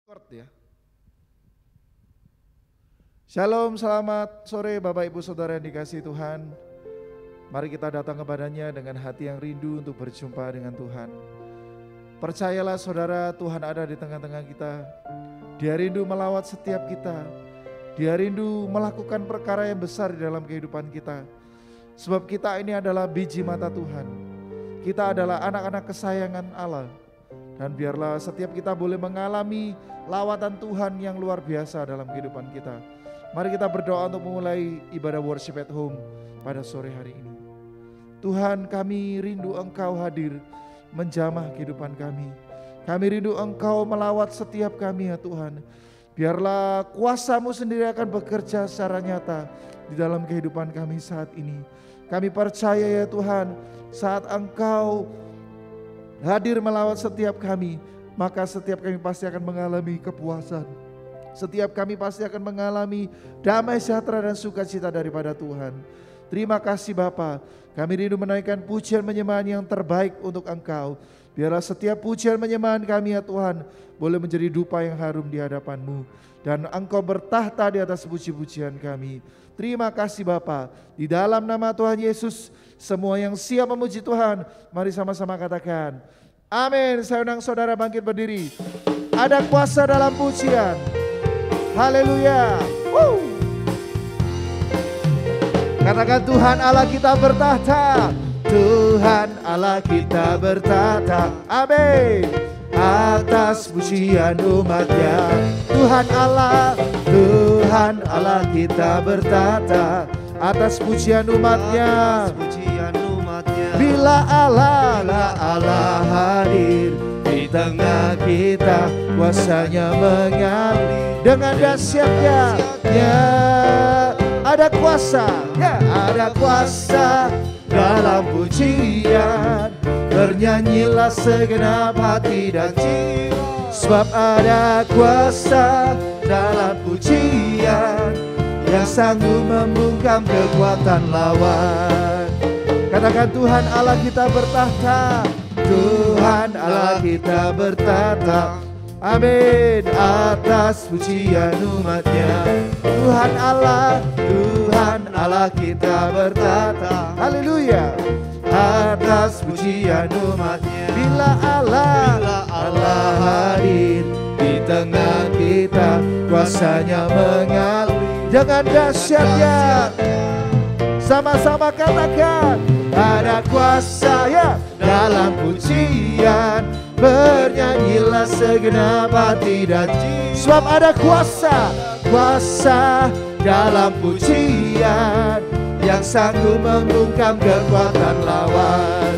Ya. Shalom, selamat sore Bapak Ibu Saudara yang dikasihi Tuhan. Mari kita datang kepadanya dengan hati yang rindu untuk berjumpa dengan Tuhan. Percayalah saudara, Tuhan ada di tengah-tengah kita. Dia rindu melawat setiap kita. Dia rindu melakukan perkara yang besar di dalam kehidupan kita. Sebab kita ini adalah biji mata Tuhan. Kita adalah anak-anak kesayangan Allah. Dan biarlah setiap kita boleh mengalami lawatan Tuhan yang luar biasa dalam kehidupan kita. Mari kita berdoa untuk memulai ibadah worship at home pada sore hari ini. Tuhan, kami rindu Engkau hadir menjamah kehidupan kami. Kami rindu Engkau melawat setiap kami ya Tuhan. Biarlah kuasa-Mu sendiri akan bekerja secara nyata di dalam kehidupan kami saat ini. Kami percaya ya Tuhan, saat Engkau hadir melawat setiap kami, maka setiap kami pasti akan mengalami kepuasan. Setiap kami pasti akan mengalami damai sejahtera dan sukacita daripada Tuhan. Terima kasih Bapa. Kami rindu menaikkan pujian penyembahan yang terbaik untuk Engkau. Biarlah setiap pujian penyembahan kami ya Tuhan boleh menjadi dupa yang harum di hadapan-Mu. Dan Engkau bertahta di atas puji-pujian kami. Terima kasih Bapa. Di dalam nama Tuhan Yesus, semua yang siap memuji Tuhan, mari sama-sama katakan amin. Saya undang saudara bangkit berdiri. Ada kuasa dalam pujian. Haleluya. Katakan Tuhan Allah kita bertahta. Tuhan Allah kita bertahta. Amin. Atas pujian umatnya. Tuhan Allah kita bertahta. Atas pujian umatnya. Bila Allah hadir di tengah kita, kuasanya mengalir dengan dahsyatnya. Ada kuasa, ada kuasa dalam pujian. Bernyanyilah segenap hati dan jiwa, sebab ada kuasa dalam pujian yang sanggup membungkam kekuatan lawan. Katakan Tuhan Allah kita bertahta. Tuhan Allah kita bertahta. Amin. Atas pujian umatnya. Tuhan Allah kita bertahta. Haleluya. Atas pujian umatnya. Bila Allah hadir di tengah kita, kuasanya mengalir dengan dahsyatnya. Sama-sama katakan, ada kuasa ya dalam pujian. Bernyanyilah segenap hati dan jiwa, sebab ada kuasa dalam pujian yang sanggup membungkam kekuatan lawan.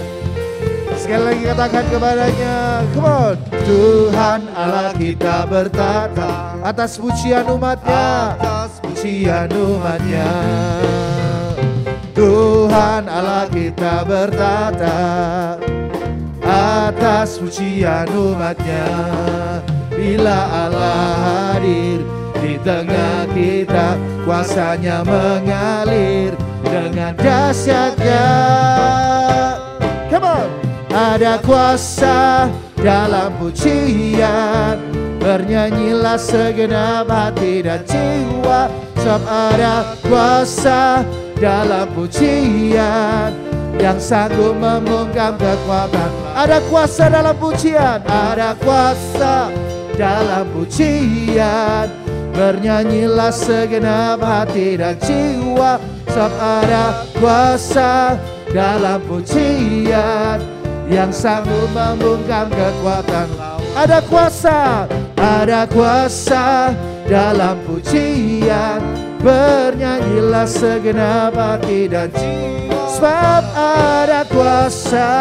Sekali lagi katakan kepadanya, come on. Tuhan Allah kita bertahta. Atas pujian umatnya. Tuhan Allah kita bertahta. Atas pujian umatnya. Bila Allah hadir di tengah kita, kuasanya mengalir dengan dahsyatnya. Come on. Ada kuasa dalam pujian. Bernyanyilah segenap hati dan jiwa, sebab ada kuasa dalam pujian yang sanggup membungkam kekuatan. Ada kuasa dalam pujian. Ada kuasa dalam pujian. Bernyanyilah segenap hati dan jiwa, sebab ada kuasa dalam pujian yang sanggup membungkam kekuatan. Ada kuasa dalam pujian. Bernyanyilah segenap hati dan jiwa, sebab ada kuasa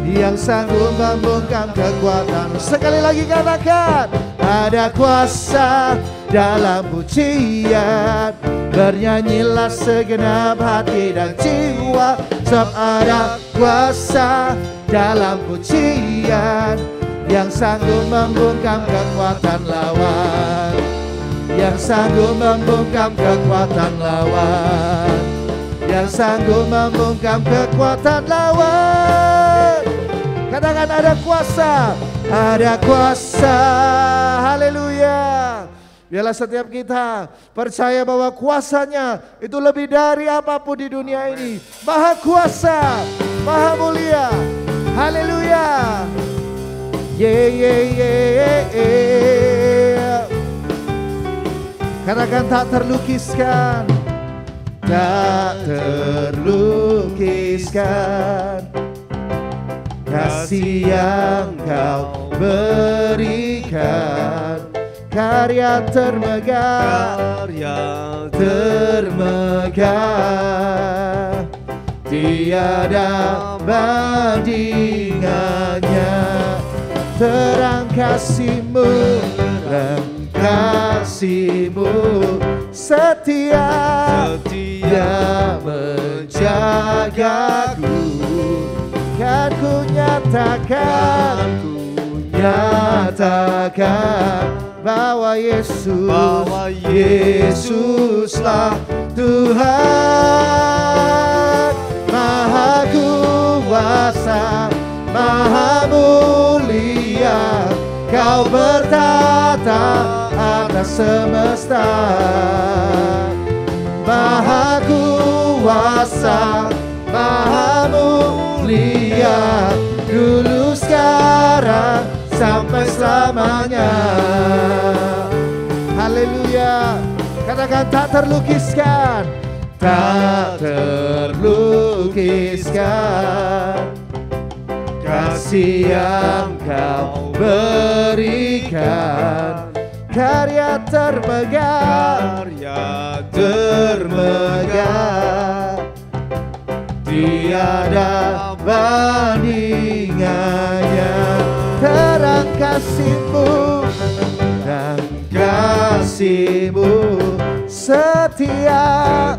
yang sanggup membungkam kekuatan. Sekali lagi katakan, ada kuasa dalam pujian. Bernyanyilah segenap hati dan jiwa, sebab ada kuasa dalam pujian yang sanggup membungkam kekuatan lawan. Yang sanggup membungkam kekuatan lawan. Yang sanggup membungkam kekuatan lawan. Katakan ada kuasa ada kuasa. Haleluya. Biarlah setiap kita percaya bahwa kuasanya itu lebih dari apapun di dunia ini. Maha kuasa, maha mulia. Haleluya. Katakan tak terlukiskan. Tak terlukiskan kasih yang kau berikan, karya termegah, tiada bandingannya. Terang kasih-Mu, setia menjagaku. Kan ku nyatakan bahwa Yesuslah Tuhan. Maha kuasa, maha mulia, Kau bertata atas semesta. Maha kuasa, maha mulia, dulu sekarang sampai selamanya. Haleluya. Katakan tak terlukiskan. Tak terlukiskan kasih yang Kau berikan, karya termegah, tiada bandingannya. Terang kasih-Mu setia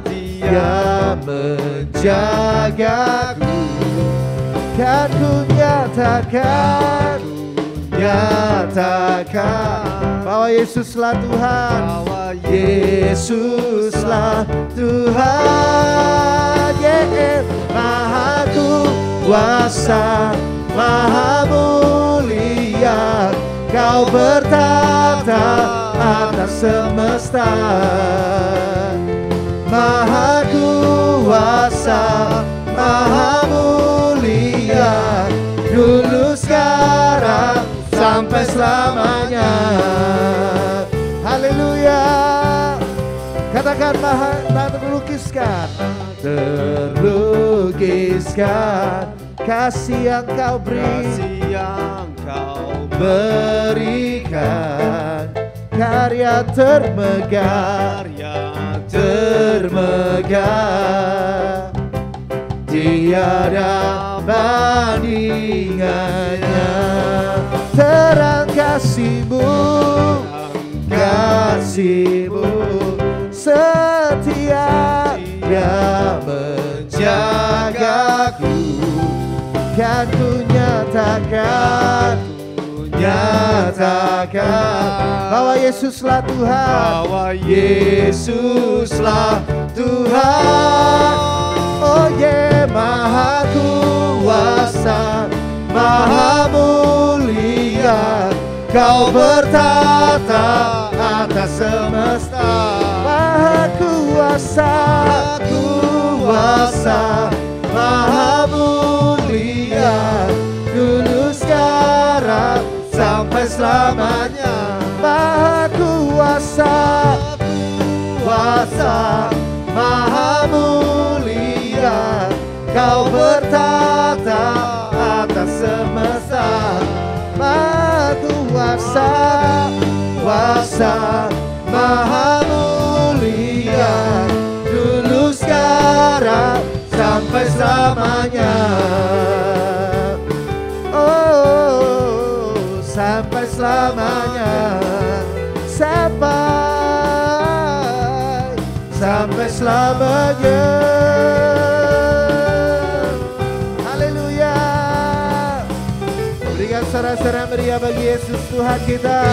menjagaku. Kan ku nyatakan bahwa Yesuslah Tuhan, Maha kuasa, maha mulia, Kau bertata atas semesta. Maha kuasa, maha mulia, dulu sekarang sampai selamanya. Haleluya. Katakan maha tak terlukiskan kasih yang Kau berikan, karya termegah, tiada bandingannya. Terang kasih-Mu setia menjagaku. Kan ku nyatakan bahwa Yesuslah Tuhan. Oh maha kuasa, maha mulia, Kau bertata atas semesta. Maha kuasa, maha mulia, dulu sekarang sampai selamanya. Maha kuasa, maha mulia, Kau bertata atas semesta. Maha kuasa, maha mulia, dulu sekarang sampai selamanya. Oh, sampai selamanya. Sampai selamanya. Haleluya. Berikan sorak-sorai meriah bagi Yesus Tuhan kita.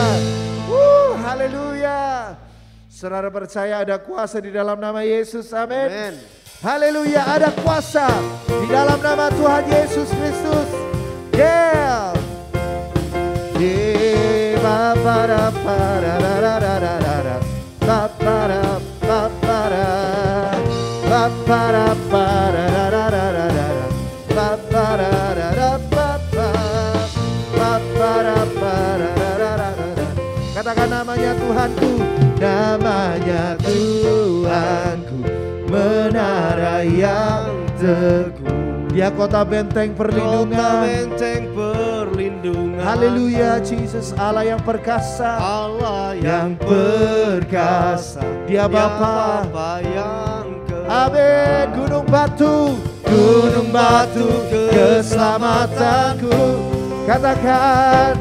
Haleluya. Saudara percaya ada kuasa di dalam nama Yesus. Amin. Haleluya, ada kuasa di dalam nama Tuhan Yesus Kristus. Yeah. Katakan namanya Tuhanku, namanya Tuhanku, menara yang teguh. Dia kota benteng perlindungan. Kota benteng perlindungan. Haleluya, Jesus, Allah yang perkasa. Allah yang perkasa. Dia Bapa yang amin. Gunung batu, gunung batu keselamatanku. Katakan,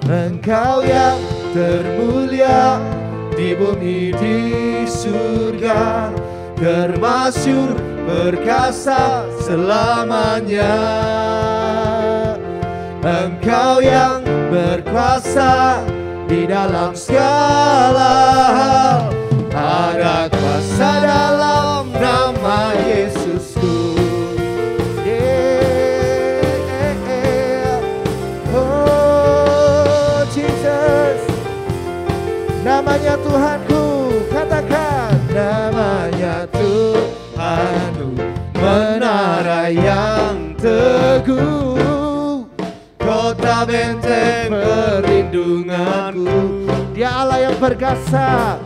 Engkau yang termulia di bumi di surga, termasyur perkasa selamanya. Engkau yang berkuasa di dalam segala hal, ada kuasa dalam nama Yesusku. Oh Jesus, namanya Tuhanku. Katakan, namanya Tuhanku, menara yang teguh, kota benteng perlindunganku. Dia Allah yang perkasa,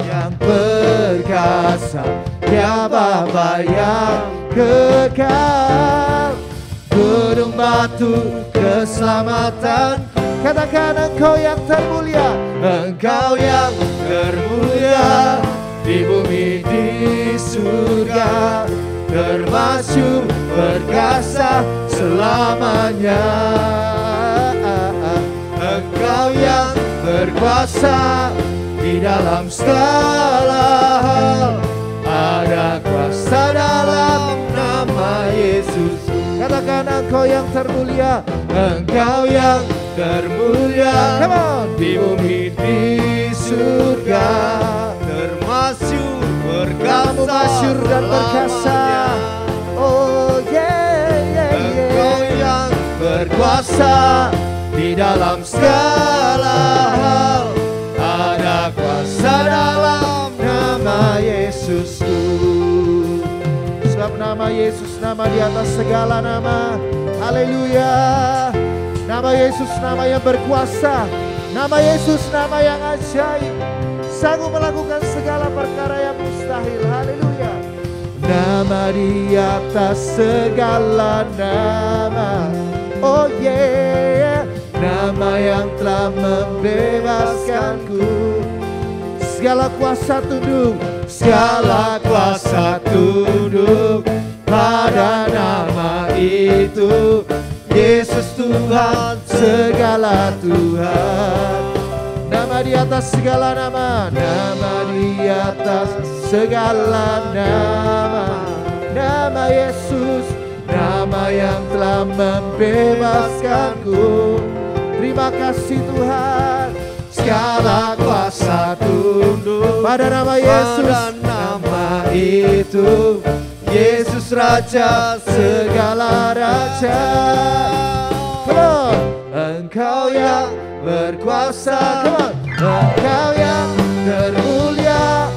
yang perkasa. Dia Bapa yang kekal, gunung batu keselamatanku. Katakan, Engkau yang termulia, Engkau yang termulia di bumi di surga, termasyur perkasa selamanya. Engkau yang berkuasa di dalam segala hal, ada kuasa dalam nama Yesus. Katakan, Engkau yang termulia, Engkau yang termulia, come on, di bumi di surga, termasyur perkasa, masyur dan perkasa. Oh yeah, yeah, yeah. Engkau yang berkuasa di dalam segala hal, ada kuasa dalam nama Yesusku. Sebab nama Yesus nama di atas segala nama. Haleluya. Nama Yesus nama yang berkuasa, nama Yesus nama yang ajaib, sanggup melakukan segala perkara yang mustahil. Haleluya. Nama di atas segala nama. Oh yeah, nama yang telah membebaskanku. Segala kuasa tunduk, segala kuasa tunduk pada nama itu. Yesus Tuhan, segala Tuhan. Nama di atas segala nama, nama di atas segala nama. Nama Yesus, nama yang telah membebaskanku. Terima kasih Tuhan. Segala kuasa tunduk pada nama Yesus. Pada nama itu Yesus Raja segala raja. Come on. Engkau yang berkuasa, come on. Engkau yang termulia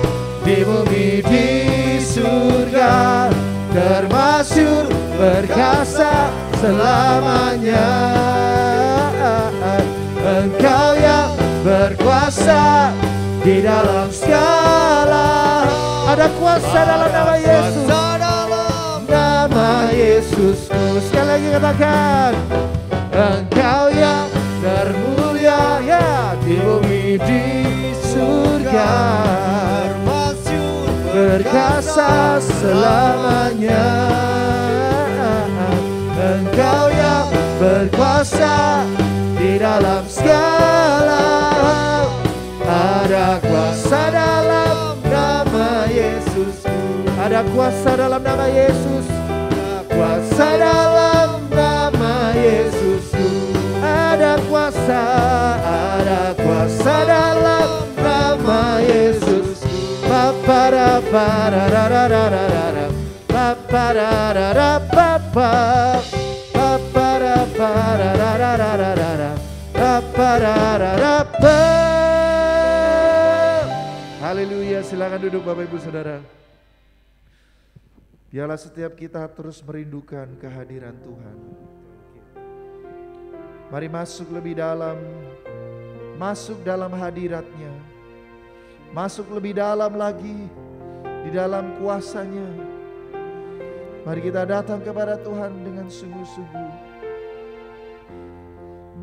di bumi di surga, termasyur perkasa selamanya. Engkau yang berkuasa di dalam segala, ada kuasa dalam nama Yesus. Nama Yesusku. Sekali lagi katakan, Engkau yang termulia ya di bumi di surga, berkuasa selamanya. Engkau yang berkuasa di dalam segala, ada kuasa dalam nama Yesus. Ada kuasa dalam nama Yesus. Kuasa dalam nama Yesus. Ada kuasa dalam nama Yesus. Papara para ra ra ra ra ra. Papara ra ra papa. Papara para ra ra ra ra ra. Papara ra ra pa. Haleluya, silakan duduk Bapak Ibu Saudara. Biarlah setiap kita terus merindukan kehadiran Tuhan. Mari masuk lebih dalam, masuk dalam hadirat-Nya, masuk lebih dalam lagi di dalam kuasa-Nya. Mari kita datang kepada Tuhan dengan sungguh-sungguh.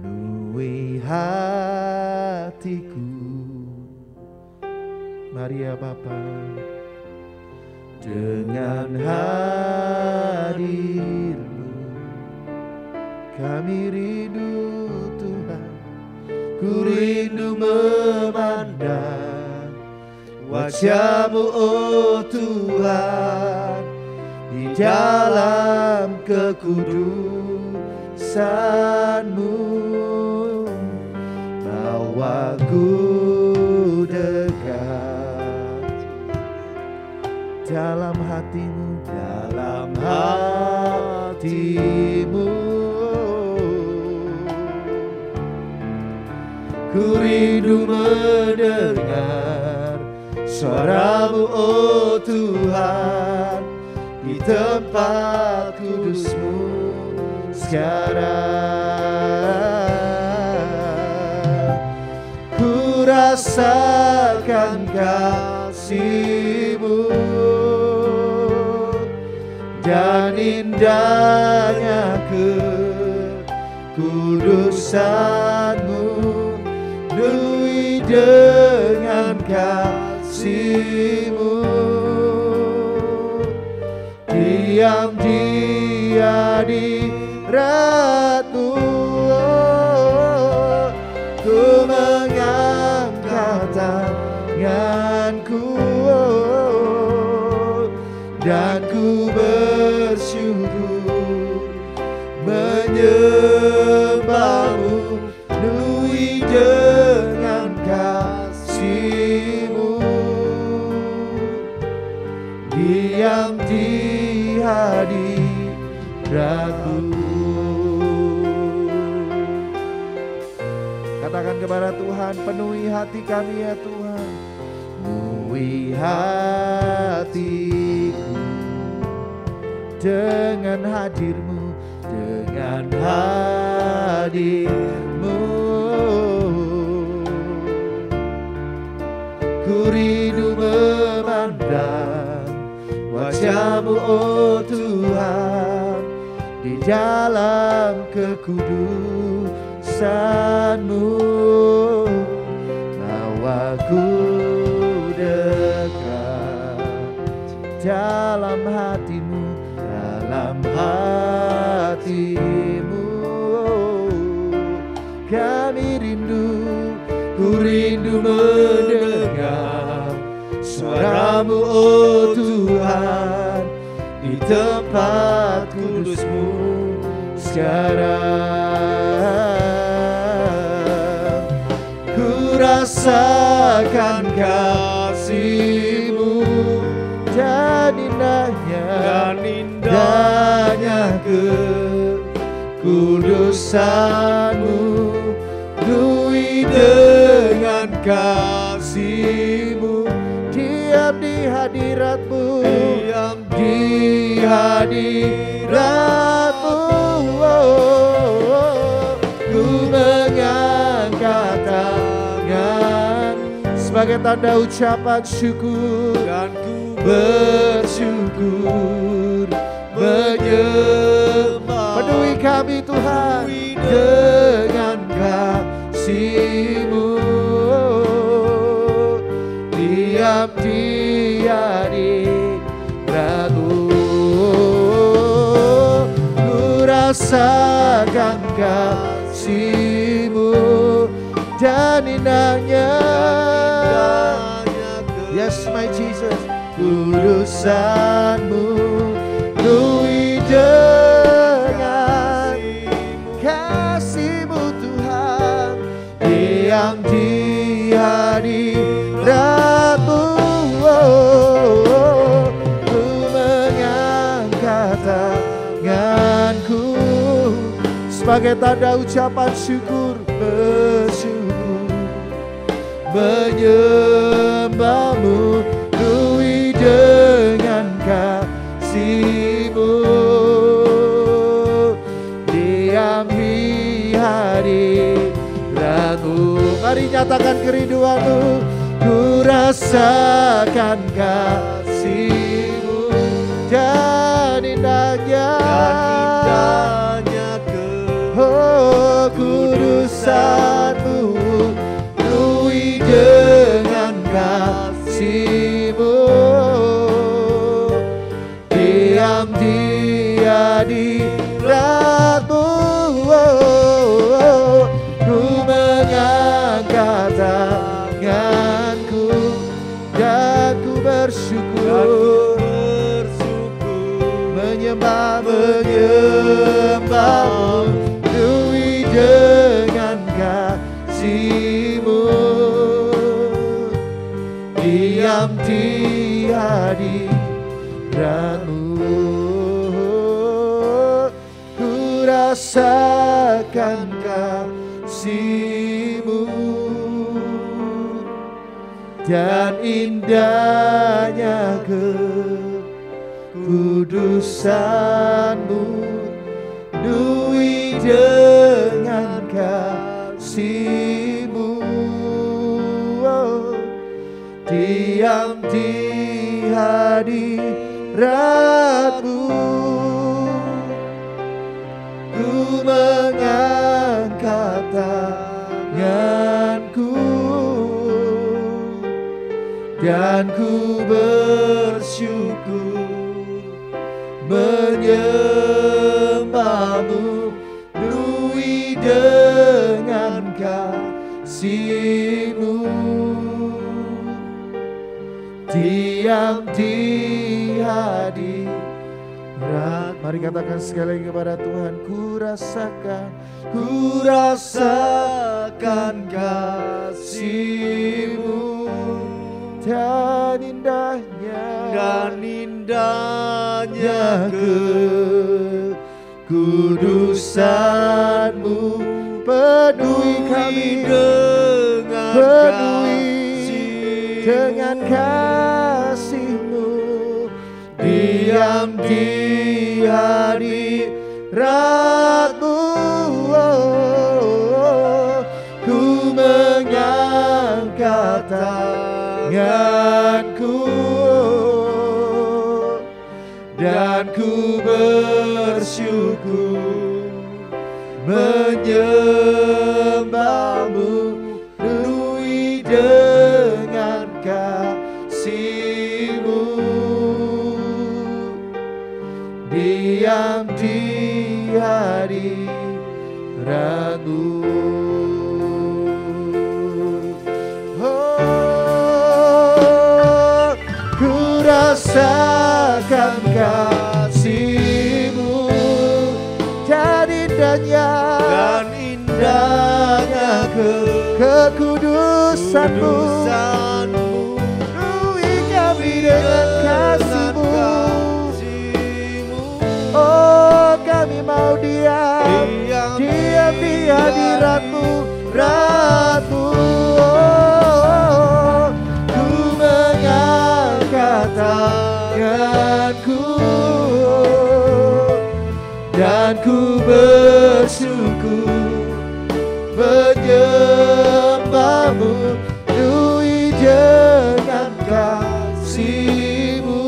Nui hatiku, mari ya Bapa, dengan hadir-Mu kami rindu Tuhan. Ku rindu memandang wajah-Mu oh Tuhan, di dalam kekudusan-Mu. Bawaku dekat dalam hati-Mu, dalam hati-Mu. Ku rindu mendengar suara-Mu oh Tuhan, di tempat kudus-Mu sekarang. Ku rasakan kasih-Mu dan indahnya kekudusan-Mu. Nui dengan kasih-Mu, diam di hadirat-Mu. Ku mengangkat tanganku dan ku bersyukur menyembah-Mu. Nui dengan kasih-Mu, diam di hadirat-Mu. Katakan kepada Tuhan, penuhi hati kami ya Tuhan. Penuhi hatiku dengan hadir-Mu, dengan hadir-Mu. Ku rindu memandang wajah-Mu oh Tuhan, di dalam kekudusan-Mu. Bawaku dekat dalam hati-Mu, dalam hati-Mu. Kami rindu, ku rindu mendengar suara-Mu oh Tuhan, di tempat kudus-Mu sekarang. Ku rasakan kasih-Mu dan indahnya kekudusan-Mu. Nui dengan kasih-Mu, diam di hadirat-Mu, diam di hadirat-Mu. Ku mengangkat tangan sebagai tanda ucapan syukur, dan ku bersyukur menyembah. Penuhi kami Tuhan dengan kasih-Mu, diam di hadirat-Mu. Ku rasakan kasih-Mu dan indahnya, yes my Jesus, kudusan-Mu. Nui dengan kasih-Mu Tuhan, diam di hadirat-Mu. Ku mengangkat tanganku sebagai tanda ucapan syukur, bersyukur menyembah. menyembahmu penuhi dengan kasih-Mu. Diam di hadirat-Mu. Mari nyatakan kerinduanmu. Ku rasakan kasih-Mu dan indahnya oh kudusan-Mu penuhi dengan kasih-Mu. Diam di hadirat-Mu, ku mengangkat tanganku dan ku bersyukur, menyembahmu penuhi dengan kasih-Mu. Diam di hadirat-Mu, ku rasakan kasih-Mu dan indahnya kekudusan-Mu penuhi dengan kasih-Mu. Oh, diam di hadirat-Mu, ku mengangkat tanganku dan ku bersyukur, menyembahmu penuhi dengan kasih-Mu. Diam di hadirat. Mari katakan sekali lagi kepada Tuhan. Ku rasakan kasih-Mu dan indahnya kekudusan-Mu penuhi kami dengan kasih-Mu. Diam di hadirat-Mu, ku mengangkat tanganku dan ku bersyukur, menyembahmu penuhi dengan kasih-Mu. Diam di hadirat-Mu, oh, ku rasakan kasih-Mu dan indahnya kekudusan-Mu penuhi kami dengan kasih-Mu. Oh, kami mau diam di hadirat-Mu, hadirat-Mu. Oh, ku mengangkat tanganku dan ku bersyukur, menyembahmu penuhi dengan kasih-Mu.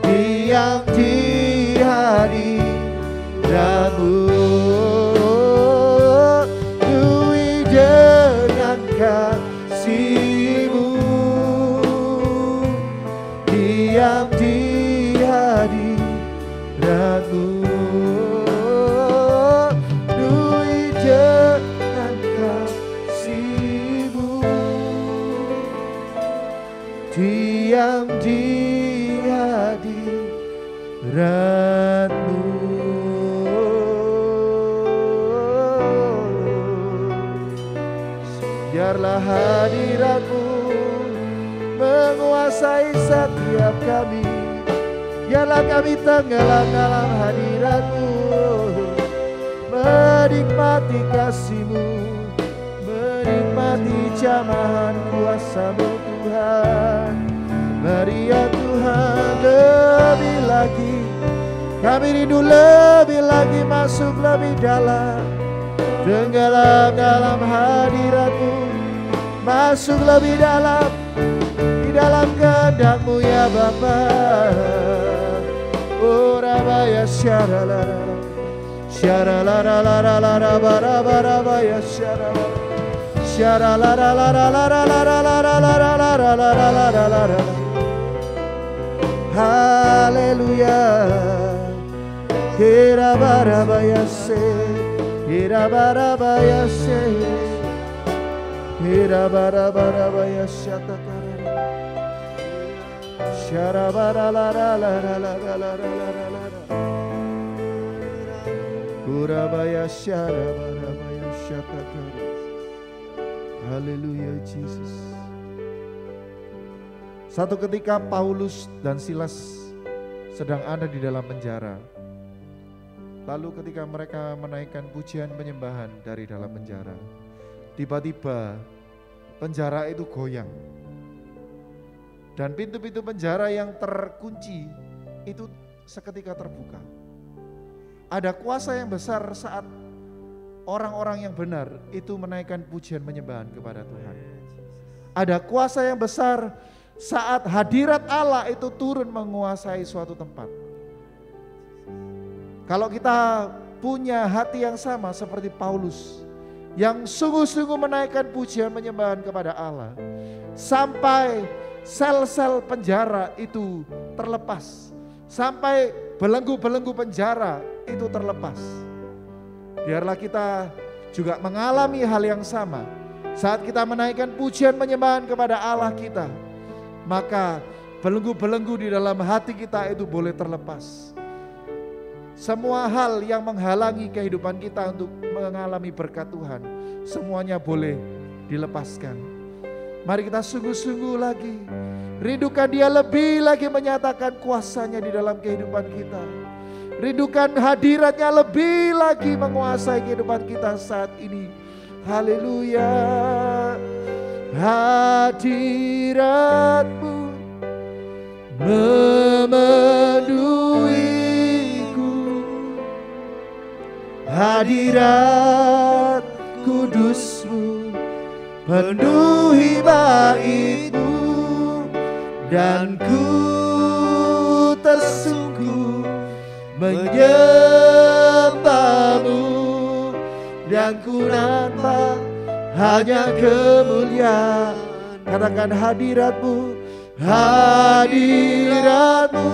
Diam di hadirat-Mu, penuhi dengan kasih-Mu. Diam di hadirat-Mu, penuhi dengan kasih-Mu. Diam di hadirat-Mu. Biarlah hadirat-Mu menguasai setiap kami. Biarlah kami tenggelam dalam hadirat-Mu, menikmati kasih-Mu, menikmati jamahan kuasa-Mu Tuhan. Beri ya Tuhan lebih lagi, kami rindu lebih lagi masuk lebih dalam, tenggelam dalam hadirat-Mu, masuk lebih dalam, di dalam kehendak-Mu ya Bapa. Oh Rabaya syaralara, syaralara lara lara bara bara baya syaralara, syaralara lara lara lara lara lara lara lara lara lara. Haleluya. Kira bara baya se, kira bara baya se, kira bara bara baya syatakara, syara bara lara lara lara lara lara lara. Kura baya syara bara baya syatakara. Haleluya Jesus. Satu ketika Paulus dan Silas sedang ada di dalam penjara. Lalu ketika mereka menaikkan pujian penyembahan dari dalam penjara, tiba-tiba penjara itu goyang. Dan pintu-pintu penjara yang terkunci itu seketika terbuka. Ada kuasa yang besar saat orang-orang yang benar itu menaikkan pujian penyembahan kepada Tuhan. Ada kuasa yang besar saat hadirat Allah itu turun menguasai suatu tempat. Kalau kita punya hati yang sama seperti Paulus, yang sungguh-sungguh menaikkan pujian penyembahan kepada Allah, sampai sel-sel penjara itu terlepas, sampai belenggu-belenggu penjara itu terlepas. Biarlah kita juga mengalami hal yang sama. Saat kita menaikkan pujian penyembahan kepada Allah kita, maka belenggu-belenggu di dalam hati kita itu boleh terlepas. Semua hal yang menghalangi kehidupan kita untuk mengalami berkat Tuhan, semuanya boleh dilepaskan. Mari kita sungguh-sungguh lagi, rindukan Dia lebih lagi menyatakan kuasanya di dalam kehidupan kita. Rindukan hadiratnya lebih lagi menguasai kehidupan kita saat ini. Haleluya. Hadirat-Mu memenuhiku, hadirat kudus-Mu penuhi bait-Mu, dan ku tersungguh menyembah-Mu, dan ku nampak hanya kemuliaan. Katakan hadirat-Mu, hadirat-Mu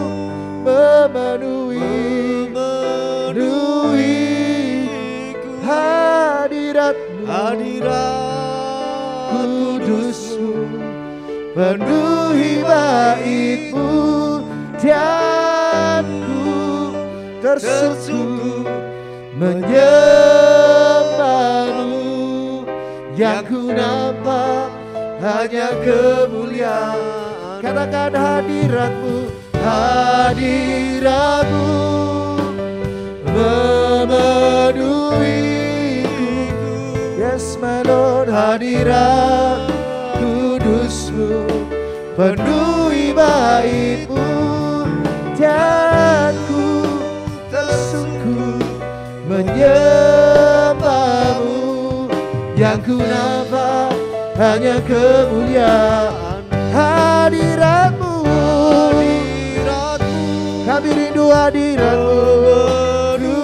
memenuhiku, hadirat-Mu, hadirat kudus-Mu penuhi bait-Mu, dan ku tersungguh menyembah-Mu, yang ku nampak hanya kemuliaan. Katakan hadirat-Mu, hadirat-Mu memenuhiku. Yes my Lord, hadirat kudus-Mu penuhi bait-Mu, dan ku tersungguh menyembah-Mu, yang ku nampak hanya kemuliaan. Hadirat-Mu, kami rindu hadirat-Mu,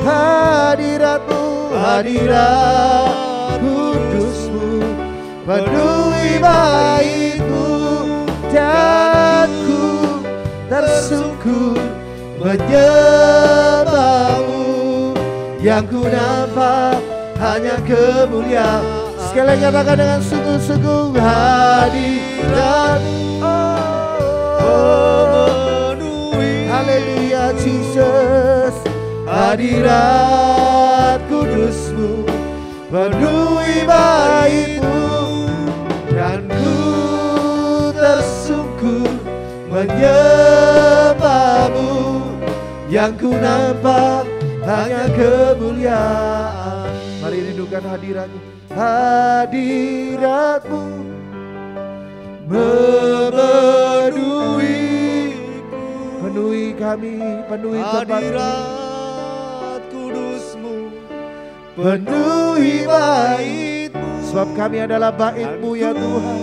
hadirat-Mu, hadirat kudus-Mu penuhi bait-Mu, dan ku tersungguh menyembah-Mu, yang ku nampak hanya kemuliaan. Sekali lagi katakan dengan sungguh-sungguh, hadirat-Mu memenuhi. Haleluya Jesus. Hadirat kudus-Mu penuhi bait-Mu, dan ku tersungguh menyembah-Mu, yang ku nampak hanya kemuliaan. Mari rindu rindukan hadirat-Mu. Hadirat-Mu memenuhiku. Penuhi kami, penuhi tempat ini. Hadirat kudus-Mu Penuhi bait-Mu. Sebab kami adalah bait-Mu ya Tuhan.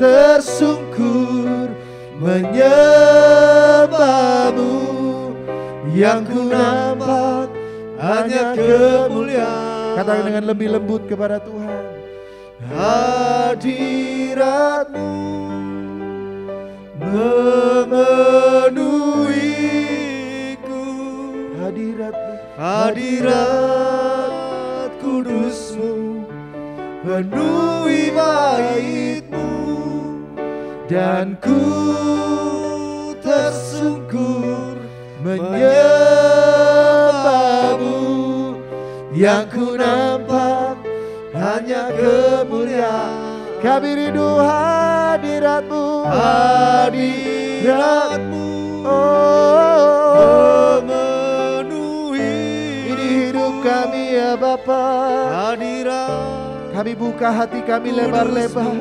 Tersungkur menyembah-Mu. Yang ku nampak hanya kemuliaan. Katakan dengan lebih lembut kepada Tuhan. Hadirat-Mu memenuhiku. Hadirat-Mu, hadirat kudus-Mu penuhi bait-Mu, dan ku tersungkur menyembah-Mu. Yang ku nampak hanya kemuliaan. Kami rindu hadirat-Mu. Hadirat-Mu memenuhi. Ini hidup kami ya Bapa. Hadirat Kami buka hati kami lebar-lebar.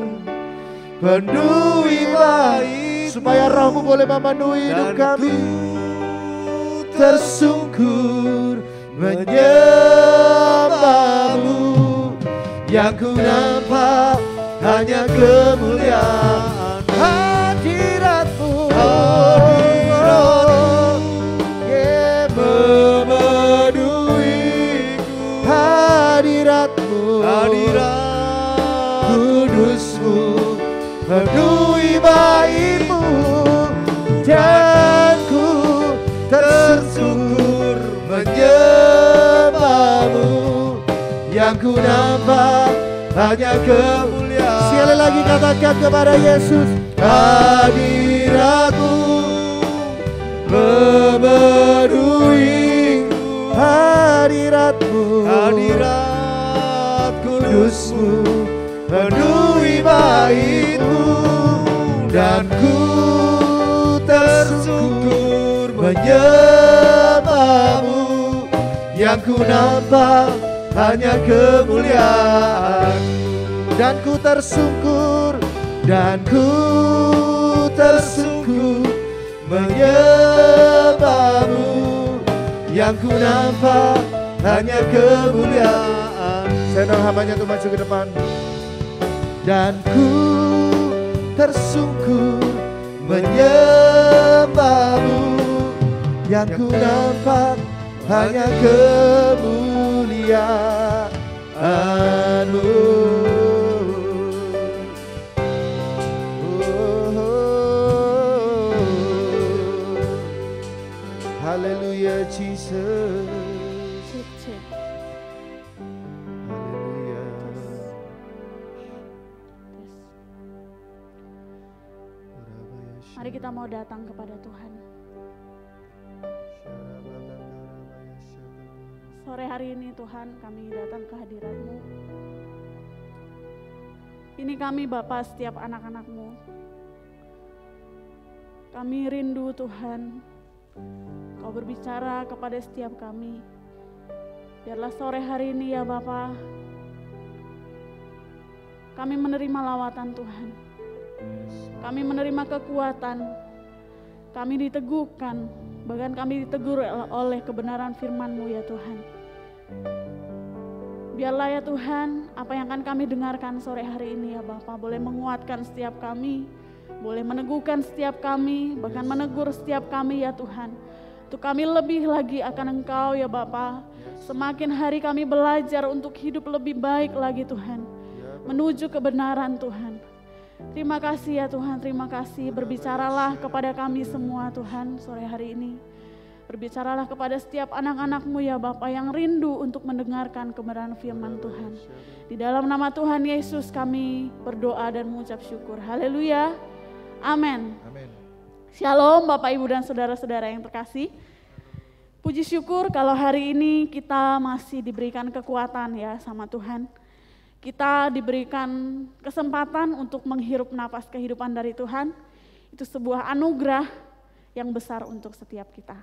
Penuhi bait, supaya Roh-Mu boleh memenuhi hidup kami. Tersungkur menyembah-Mu. Yang ku nampak hanya kemuliaan. Hadirat-Mu, yeah, memenuhiku. Hadirat-Mu, hadirat kudus-Mu penuhi bait-Mu. Dan ku tersungkur menyembah-Mu. Yang ku nampak hanya kemuliaan. Sekali lagi katakan kepada Yesus. Hadirat-Mu memenuhi. Hadirat-Mu, hadirat kudus-Mu penuhi bait-Mu. Dan ku tersungkur menyembah-Mu. Yang ku nampak hanya kemuliaan. Dan ku tersungkur, dan ku tersungkur menyembah-Mu. Yang ku nampak hanya kemuliaan. Saya undang hambanya untuk maju ke depan. Dan ku tersungkur menyembah-Mu. Yang ku nampak hanya kemuliaan-Mu. Haleluya Jesus. Haleluya. Mari kita mau datang kepada Tuhan. Sore hari ini Tuhan, kami datang ke hadirat-Mu. Ini kami Bapa setiap anak-anak-Mu. Kami rindu Tuhan, Kau berbicara kepada setiap kami. Biarlah sore hari ini ya Bapa, kami menerima lawatan Tuhan. Kami menerima kekuatan. Kami diteguhkan, bahkan kami ditegur oleh kebenaran firman-Mu ya Tuhan. Biarlah ya Tuhan, apa yang akan kami dengarkan sore hari ini ya Bapa, boleh menguatkan setiap kami, boleh meneguhkan setiap kami, bahkan menegur setiap kami ya Tuhan. Untuk kami lebih lagi akan Engkau ya Bapa. Semakin hari kami belajar untuk hidup lebih baik lagi Tuhan, menuju kebenaran Tuhan. Terima kasih ya Tuhan, terima kasih. Berbicaralah kepada kami semua Tuhan sore hari ini. Berbicaralah kepada setiap anak-anak-Mu ya Bapa yang rindu untuk mendengarkan kebenaran firman Tuhan. Di dalam nama Tuhan Yesus kami berdoa dan mengucap syukur. Haleluya. Amin. Shalom Bapak Ibu dan saudara-saudara yang terkasih. Puji syukur kalau hari ini kita masih diberikan kekuatan ya sama Tuhan. Kita diberikan kesempatan untuk menghirup napas kehidupan dari Tuhan. Itu sebuah anugerah yang besar untuk setiap kita.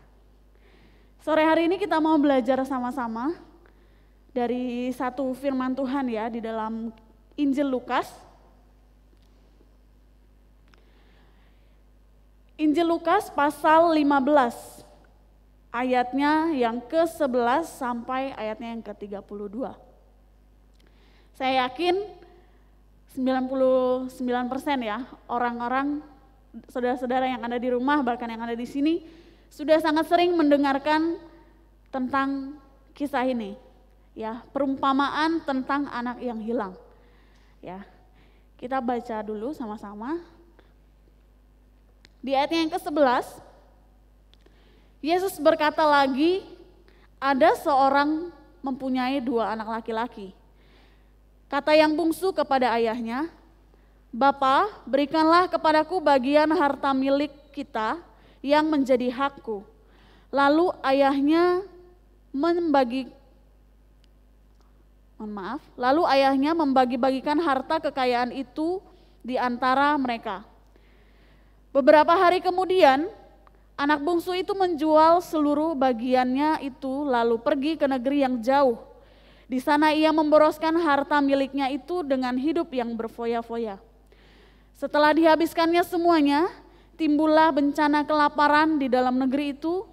Sore hari ini kita mau belajar sama-sama dari satu firman Tuhan ya di dalam Injil Lukas. Injil Lukas pasal 15 ayatnya yang ke-11 sampai ayatnya yang ke-32. Saya yakin 99% ya orang-orang, saudara-saudara yang ada di rumah bahkan yang ada di sini sudah sangat sering mendengarkan tentang kisah ini. Ya, perumpamaan tentang anak yang hilang. Ya. Kita baca dulu sama-sama. Di ayatnya yang ke-11, Yesus berkata lagi, ada seorang mempunyai 2 anak laki-laki. Kata yang bungsu kepada ayahnya, "Bapa, berikanlah kepadaku bagian harta milik kita yang menjadi hakku." Lalu ayahnya membagi-bagikan harta kekayaan itu di antara mereka. Beberapa hari kemudian, anak bungsu itu menjual seluruh bagiannya itu lalu pergi ke negeri yang jauh. Di sana ia memboroskan harta miliknya itu dengan hidup yang berfoya-foya. Setelah dihabiskannya semuanya, timbullah bencana kelaparan di dalam negeri itu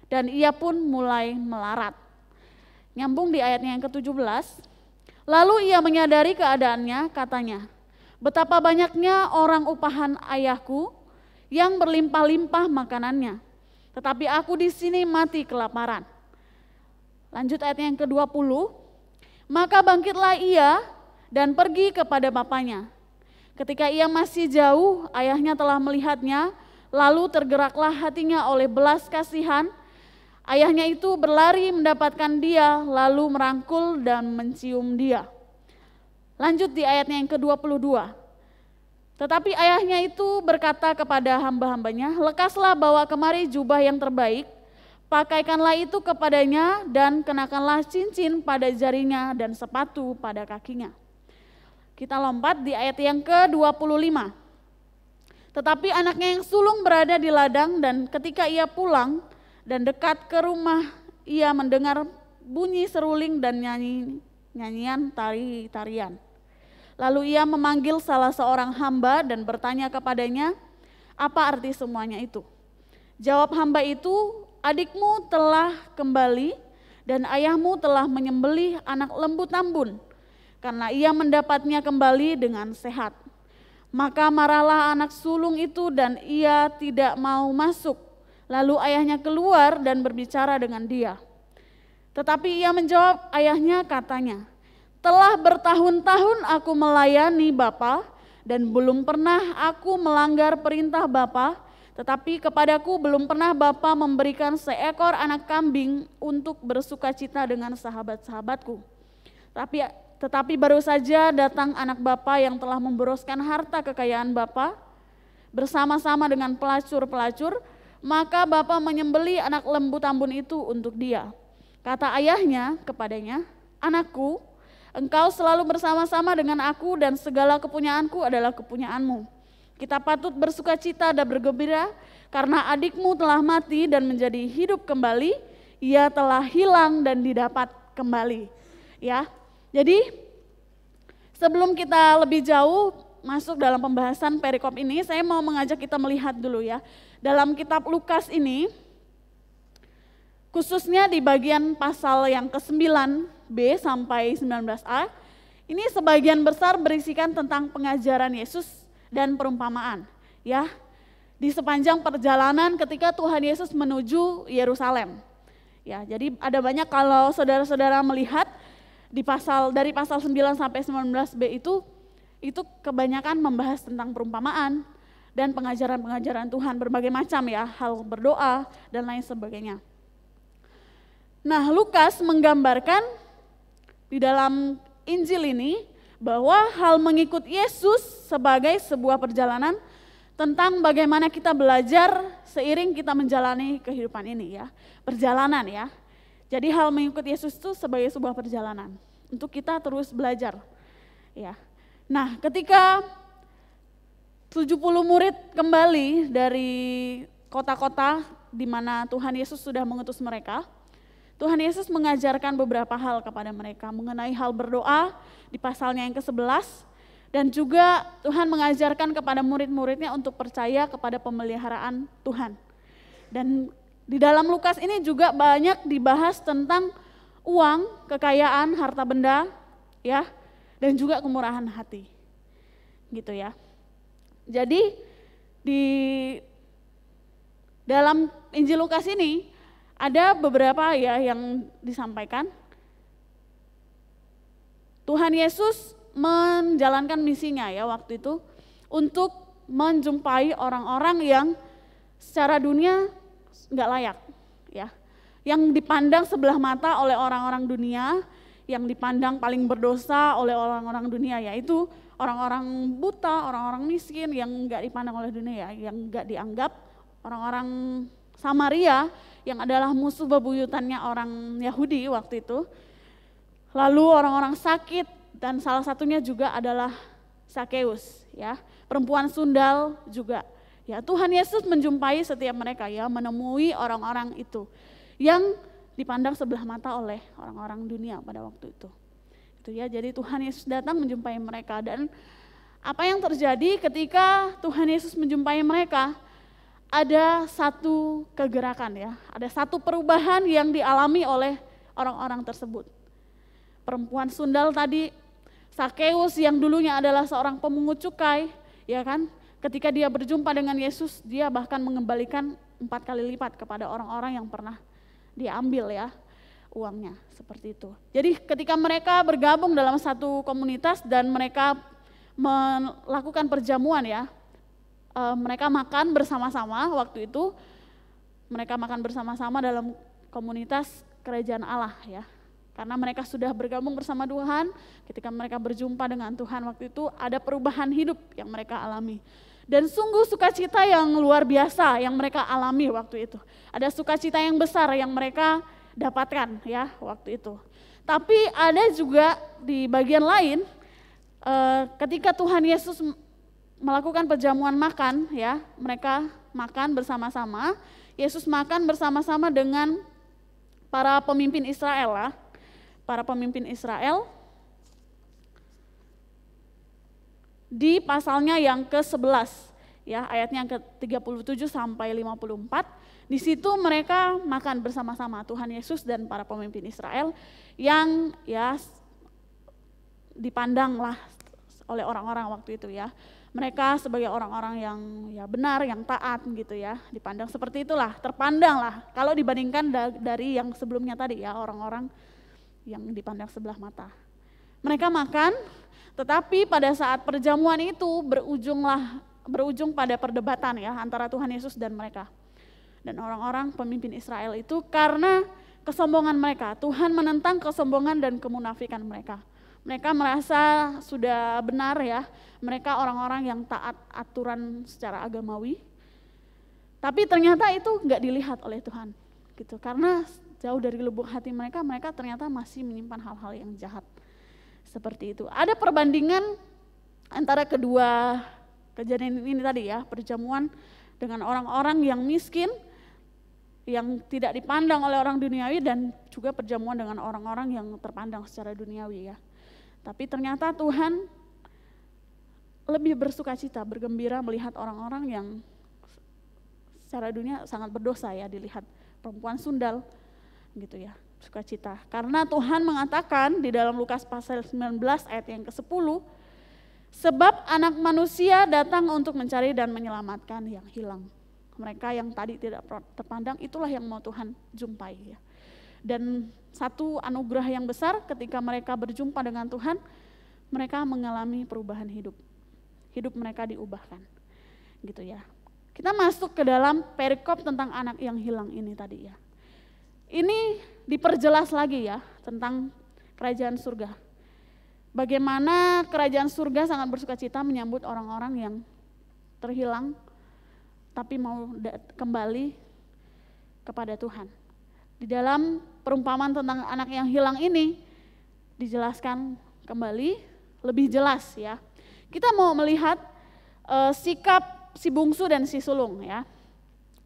dan ia pun mulai melarat. Nyambung di ayatnya yang ke-17. Lalu ia menyadari keadaannya, katanya, "Betapa banyaknya orang upahan ayahku yang berlimpah-limpah makanannya, tetapi aku di sini mati kelaparan." Lanjut ayatnya yang ke-20. Maka bangkitlah ia dan pergi kepada bapaknya. Ketika ia masih jauh, ayahnya telah melihatnya, lalu tergeraklah hatinya oleh belas kasihan. Ayahnya itu berlari mendapatkan dia, lalu merangkul dan mencium dia. Lanjut di ayatnya yang ke-22. Tetapi ayahnya itu berkata kepada hamba-hambanya, "Lekaslah bawa kemari jubah yang terbaik, pakaikanlah itu kepadanya dan kenakanlah cincin pada jarinya dan sepatu pada kakinya." Kita lompat di ayat yang ke-25. Tetapi anaknya yang sulung berada di ladang dan ketika ia pulang dan dekat ke rumah, ia mendengar bunyi seruling dan nyanyian tarian. Lalu ia memanggil salah seorang hamba dan bertanya kepadanya, "Apa arti semuanya itu?" Jawab hamba itu, "Adikmu telah kembali dan ayahmu telah menyembelih anak lembu tambun, karena ia mendapatnya kembali dengan sehat." Maka marahlah anak sulung itu dan ia tidak mau masuk. Lalu ayahnya keluar dan berbicara dengan dia. Tetapi ia menjawab ayahnya, katanya, "Telah bertahun-tahun aku melayani Bapa dan belum pernah aku melanggar perintah Bapa, tetapi kepadaku belum pernah Bapa memberikan seekor anak kambing untuk bersukacita dengan sahabat-sahabatku. Tetapi baru saja datang anak Bapa yang telah memboroskan harta kekayaan Bapa bersama-sama dengan pelacur-pelacur, maka Bapa menyembelih anak lembu tambun itu untuk dia." Kata ayahnya kepadanya, "Anakku, engkau selalu bersama-sama dengan aku dan segala kepunyaanku adalah kepunyaanmu. Kita patut bersukacita dan bergembira karena adikmu telah mati dan menjadi hidup kembali, ia telah hilang dan didapat kembali." Ya. Jadi sebelum kita lebih jauh masuk dalam pembahasan perikop ini, saya mau mengajak kita melihat dulu ya. Dalam kitab Lukas ini, khususnya di bagian pasal yang ke-9b sampai 19a, ini sebagian besar berisikan tentang pengajaran Yesus dan perumpamaan. Ya, di sepanjang perjalanan ketika Tuhan Yesus menuju Yerusalem. Ya, jadi ada banyak kalau saudara-saudara melihat dari pasal 9 sampai 19b itu kebanyakan membahas tentang perumpamaan dan pengajaran-pengajaran Tuhan berbagai macam ya, hal berdoa dan lain sebagainya. Nah, Lukas menggambarkan di dalam Injil ini bahwa hal mengikut Yesus sebagai sebuah perjalanan tentang bagaimana kita belajar seiring kita menjalani kehidupan ini ya, perjalanan ya. Jadi hal mengikut Yesus itu sebagai sebuah perjalanan untuk kita terus belajar ya. Nah, ketika 70 murid kembali dari kota-kota di mana Tuhan Yesus sudah mengutus mereka, Tuhan Yesus mengajarkan beberapa hal kepada mereka mengenai hal berdoa di pasalnya yang ke-11. Dan juga Tuhan mengajarkan kepada murid-muridnya untuk percaya kepada pemeliharaan Tuhan. Dan di dalam Lukas ini juga banyak dibahas tentang uang, kekayaan, harta benda, ya, dan juga kemurahan hati. Gitu ya. Jadi di dalam Injil Lukas ini ada beberapa ya yang disampaikan. Tuhan Yesus menjalankan misinya ya waktu itu untuk menjumpai orang-orang yang secara dunia nggak layak ya, yang dipandang sebelah mata oleh orang-orang dunia, yang dipandang paling berdosa oleh orang-orang dunia, yaitu orang-orang buta, orang-orang miskin yang nggak dipandang oleh dunia ya, yang nggak dianggap, orang-orang Samaria yang adalah musuh bebuyutannya orang Yahudi waktu itu, lalu orang-orang sakit, dan salah satunya juga adalah Sakeus ya, perempuan sundal juga. Ya, Tuhan Yesus menjumpai setiap mereka ya, menemui orang-orang itu yang dipandang sebelah mata oleh orang-orang dunia pada waktu itu. Itu ya, jadi Tuhan Yesus datang menjumpai mereka, dan apa yang terjadi ketika Tuhan Yesus menjumpai mereka? Ada satu kegerakan ya, ada satu perubahan yang dialami oleh orang-orang tersebut. Perempuan sundal tadi, Sakeus yang dulunya adalah seorang pemungut cukai, ya kan? Ketika dia berjumpa dengan Yesus, dia bahkan mengembalikan 4 kali lipat kepada orang-orang yang pernah diambil ya uangnya, seperti itu. Jadi ketika mereka bergabung dalam satu komunitas dan mereka melakukan perjamuan ya, mereka makan bersama-sama waktu itu, mereka makan bersama-sama dalam komunitas kerajaan Allah ya. Karena mereka sudah bergabung bersama Tuhan, ketika mereka berjumpa dengan Tuhan waktu itu ada perubahan hidup yang mereka alami. Dan sungguh sukacita yang luar biasa yang mereka alami waktu itu. Ada sukacita yang besar yang mereka dapatkan ya waktu itu. Tapi ada juga di bagian lain ketika Tuhan Yesus melakukan perjamuan makan ya, mereka makan bersama-sama. Yesus makan bersama-sama dengan para pemimpin Israel lah. Para pemimpin Israel di pasalnya yang ke-11 ya, ayatnya yang ke-37 sampai 54. Di situ mereka makan bersama-sama Tuhan Yesus dan para pemimpin Israel yang ya dipandanglah oleh orang-orang waktu itu ya. Mereka sebagai orang-orang yang ya benar, yang taat gitu ya, dipandang seperti itulah, terpandang lah kalau dibandingkan dari yang sebelumnya tadi ya, orang-orang yang dipandang sebelah mata. Mereka makan, tetapi pada saat perjamuan itu berujung pada perdebatan ya antara Tuhan Yesus dan mereka. Dan orang-orang pemimpin Israel itu karena kesombongan mereka, Tuhan menentang kesombongan dan kemunafikan mereka. Mereka merasa sudah benar ya, mereka orang-orang yang taat aturan secara agamawi. Tapi ternyata itu enggak dilihat oleh Tuhan gitu, karena jauh dari lubuk hati mereka, mereka ternyata masih menyimpan hal-hal yang jahat. Seperti itu. Ada perbandingan antara kedua kejadian ini tadi ya, perjamuan dengan orang-orang yang miskin, yang tidak dipandang oleh orang duniawi, dan juga perjamuan dengan orang-orang yang terpandang secara duniawi ya. Tapi ternyata Tuhan lebih bersukacita, bergembira melihat orang-orang yang secara dunia sangat berdosa ya, dilihat perempuan sundal gitu ya, sukacita. Karena Tuhan mengatakan di dalam Lukas pasal 19 ayat yang ke-10, sebab anak manusia datang untuk mencari dan menyelamatkan yang hilang. Mereka yang tadi tidak terpandang, itulah yang mau Tuhan jumpai ya. Dan satu anugerah yang besar ketika mereka berjumpa dengan Tuhan, mereka mengalami perubahan hidup. Hidup mereka diubahkan gitu ya. Kita masuk ke dalam perikop tentang anak yang hilang ini tadi ya. Ini diperjelas lagi ya tentang kerajaan surga. Bagaimana kerajaan surga sangat bersukacita menyambut orang-orang yang terhilang tapi mau kembali kepada Tuhan. Di dalam perumpamaan tentang anak yang hilang ini dijelaskan kembali lebih jelas ya. Kita mau melihat sikap si bungsu dan si sulung ya.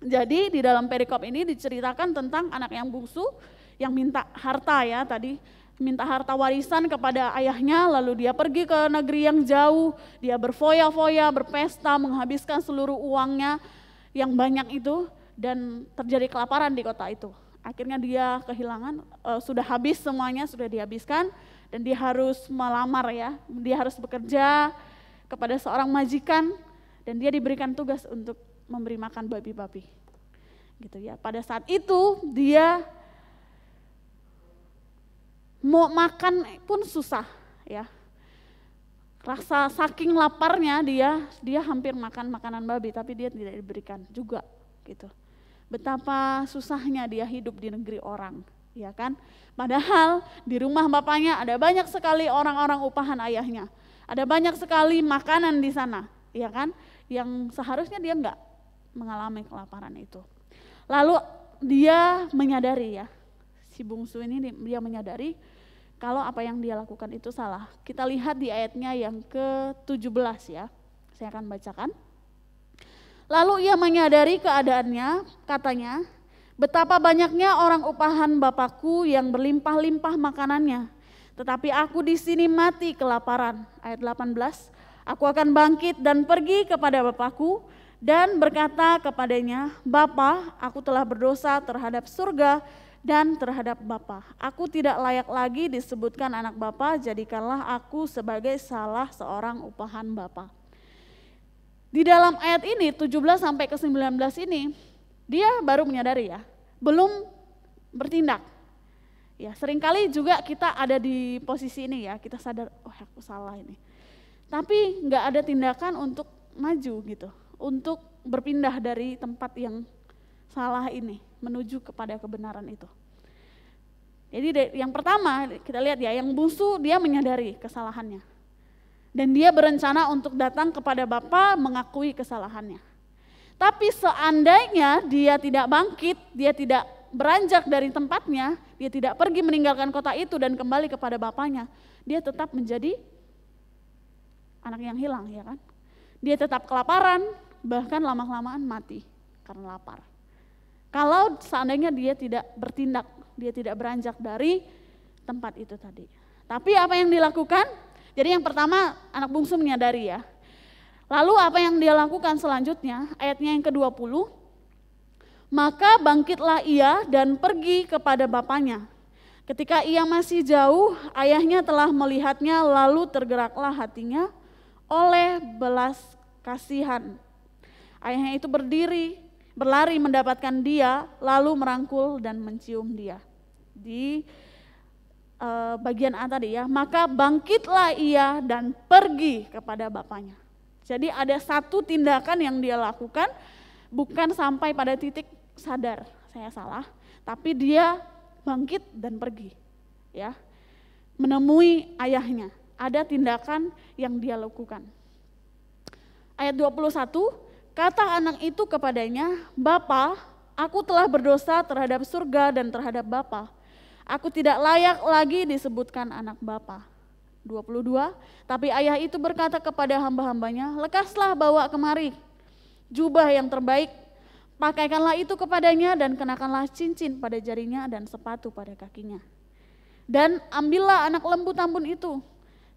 Jadi di dalam perikop ini diceritakan tentang anak yang bungsu yang minta harta ya tadi, minta harta warisan kepada ayahnya, lalu dia pergi ke negeri yang jauh, dia berfoya-foya, berpesta, menghabiskan seluruh uangnya yang banyak itu, dan terjadi kelaparan di kota itu. Akhirnya dia kehilangan, sudah habis semuanya, sudah dihabiskan, dan dia harus melamar ya, dia harus bekerja kepada seorang majikan, dan dia diberikan tugas untuk memberi makan babi-babi. Gitu ya. Pada saat itu dia mau makan pun susah ya. Rasa saking laparnya dia hampir makan makanan babi, tapi dia tidak diberikan juga gitu. Betapa susahnya dia hidup di negeri orang, ya kan? Padahal di rumah bapaknya ada banyak sekali orang-orang upahan ayahnya. Ada banyak sekali makanan di sana, ya kan? Yang seharusnya dia enggak mengalami kelaparan itu. Lalu dia menyadari ya, si bungsu ini dia menyadari kalau apa yang dia lakukan itu salah. Kita lihat di ayatnya yang ke-17 ya, saya akan bacakan. Lalu ia menyadari keadaannya, katanya, betapa banyaknya orang upahan Bapakku yang berlimpah-limpah makanannya, tetapi aku di sini mati kelaparan. Ayat 18, aku akan bangkit dan pergi kepada Bapakku dan berkata kepadanya, Bapa, aku telah berdosa terhadap surga dan terhadap Bapa. Aku tidak layak lagi disebutkan anak Bapa, jadikanlah aku sebagai salah seorang upahan Bapa. Di dalam ayat ini 17 sampai ke 19 ini dia baru menyadari ya, belum bertindak. Ya, seringkali juga kita ada di posisi ini ya, kita sadar, oh aku salah ini. Tapi enggak ada tindakan untuk maju gitu, untuk berpindah dari tempat yang salah ini menuju kepada kebenaran itu. Jadi yang pertama kita lihat ya, yang bungsu dia menyadari kesalahannya. Dan dia berencana untuk datang kepada Bapa mengakui kesalahannya. Tapi seandainya dia tidak bangkit, dia tidak beranjak dari tempatnya, dia tidak pergi meninggalkan kota itu dan kembali kepada bapaknya, dia tetap menjadi anak yang hilang ya kan. Dia tetap kelaparan, bahkan lama-kelamaan mati karena lapar. Kalau seandainya dia tidak bertindak, dia tidak beranjak dari tempat itu tadi. Tapi apa yang dilakukan? Jadi yang pertama anak bungsu menyadari ya. Lalu apa yang dia lakukan selanjutnya? Ayatnya yang ke-20. Maka bangkitlah ia dan pergi kepada bapaknya. Ketika ia masih jauh, ayahnya telah melihatnya, lalu tergeraklah hatinya oleh belas kasihan. Ayahnya itu berlari mendapatkan dia, lalu merangkul dan mencium dia. Di bagian A tadi ya, maka bangkitlah ia dan pergi kepada bapaknya. Jadi ada satu tindakan yang dia lakukan, bukan sampai pada titik sadar saya salah, tapi dia bangkit dan pergi ya, menemui ayahnya. Ada tindakan yang dia lakukan. Ayat 21, kata anak itu kepadanya, Bapa, aku telah berdosa terhadap surga dan terhadap Bapa. Aku tidak layak lagi disebutkan anak Bapa. 22, tapi ayah itu berkata kepada hamba-hambanya, lekaslah bawa kemari jubah yang terbaik, pakaikanlah itu kepadanya dan kenakanlah cincin pada jarinya dan sepatu pada kakinya. Dan ambillah anak lembu tambun itu,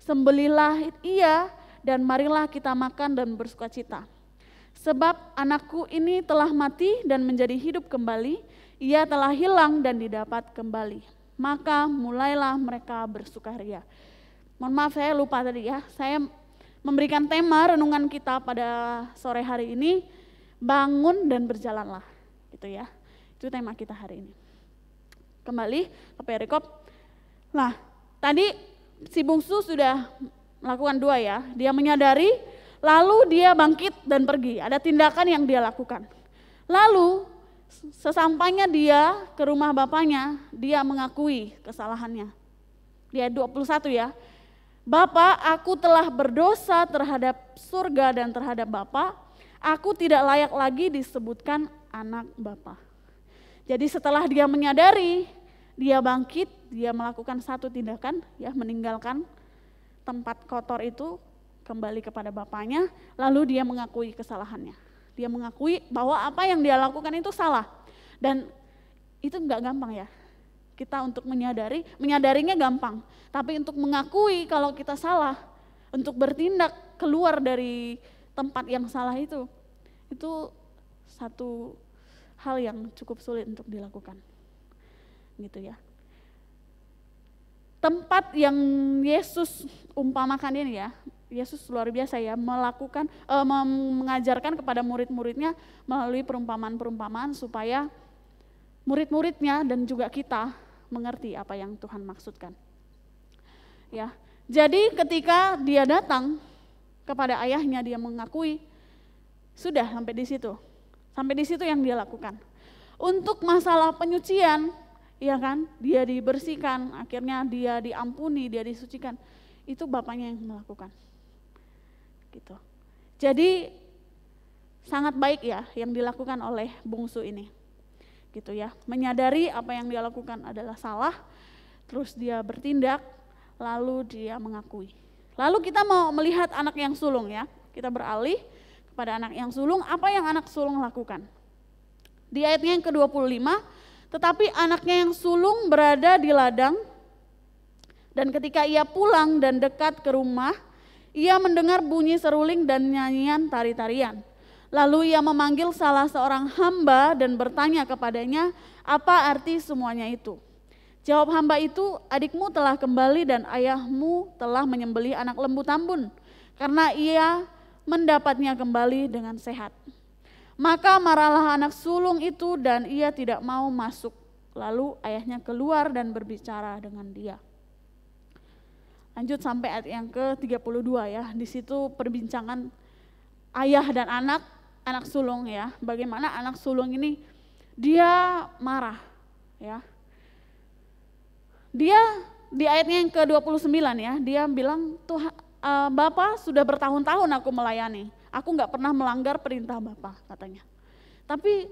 sembelilah ia dan marilah kita makan dan bersukacita. Sebab anakku ini telah mati dan menjadi hidup kembali, ia telah hilang dan didapat kembali. Maka mulailah mereka bersukaria. Mohon maaf saya lupa tadi ya, saya memberikan tema renungan kita pada sore hari ini, bangun dan berjalanlah, gitu ya. Itu tema kita hari ini. Kembali ke perikop. Nah, tadi si bungsu sudah melakukan dua ya, dia menyadari, lalu dia bangkit dan pergi. Ada tindakan yang dia lakukan. Lalu sesampainya dia ke rumah bapaknya, dia mengakui kesalahannya. Di ayat 21 ya, Bapa, aku telah berdosa terhadap surga dan terhadap Bapa, aku tidak layak lagi disebutkan anak Bapa. Jadi setelah dia menyadari, dia bangkit, dia melakukan satu tindakan, ya meninggalkan tempat kotor itu, kembali kepada bapaknya, lalu dia mengakui kesalahannya. Dia mengakui bahwa apa yang dia lakukan itu salah. Dan itu enggak gampang ya. kita untuk menyadarinya gampang. Tapi untuk mengakui kalau kita salah, untuk bertindak keluar dari tempat yang salah itu satu hal yang cukup sulit untuk dilakukan. Gitu ya. Tempat yang Yesus umpamakan ini ya, Yesus luar biasa ya, mengajarkan kepada murid-muridnya melalui perumpamaan-perumpamaan supaya murid-muridnya dan juga kita mengerti apa yang Tuhan maksudkan. Ya, jadi ketika dia datang kepada ayahnya, dia mengakui, sudah sampai di situ. Sampai di situ yang dia lakukan. Untuk masalah penyucian, ya kan, dia dibersihkan, akhirnya dia diampuni, dia disucikan. Itu bapaknya yang melakukan. Gitu. Jadi sangat baik ya yang dilakukan oleh bungsu ini. Gitu ya. Menyadari apa yang dia lakukan adalah salah, terus dia bertindak, lalu dia mengakui. Lalu kita mau melihat anak yang sulung ya. Kita beralih kepada anak yang sulung, apa yang anak sulung lakukan? Di ayatnya yang ke-25, tetapi anaknya yang sulung berada di ladang, dan ketika ia pulang dan dekat ke rumah, ia mendengar bunyi seruling dan nyanyian tari-tarian. Lalu ia memanggil salah seorang hamba dan bertanya kepadanya, apa arti semuanya itu? Jawab hamba itu, adikmu telah kembali dan ayahmu telah menyembelih anak lembu tambun, karena ia mendapatnya kembali dengan sehat. Maka marahlah anak sulung itu dan ia tidak mau masuk. Lalu ayahnya keluar dan berbicara dengan dia. Lanjut sampai ayat yang ke-32 ya. Di situ perbincangan ayah dan anak sulung ya. Bagaimana anak sulung ini dia marah ya. Dia di ayatnya yang ke-29 ya, dia bilang, Tuhan, Bapak sudah bertahun-tahun aku melayani. Aku gak pernah melanggar perintah Bapak katanya. Tapi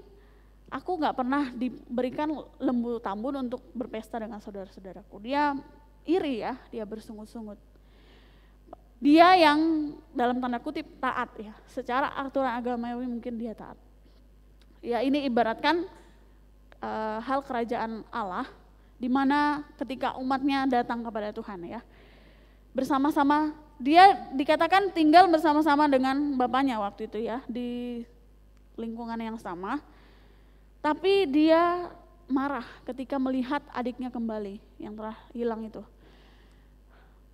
aku gak pernah diberikan lembu tambun untuk berpesta dengan saudara-saudaraku. Dia iri ya, dia bersungut-sungut. Dia yang dalam tanda kutip taat ya. Secara aturan agamawi mungkin dia taat. Ya ini ibaratkan hal kerajaan Allah, di mana ketika umatnya datang kepada Tuhan ya. Bersama-sama, dia dikatakan tinggal bersama-sama dengan bapaknya waktu itu ya, di lingkungan yang sama. Tapi dia marah ketika melihat adiknya kembali yang telah hilang itu.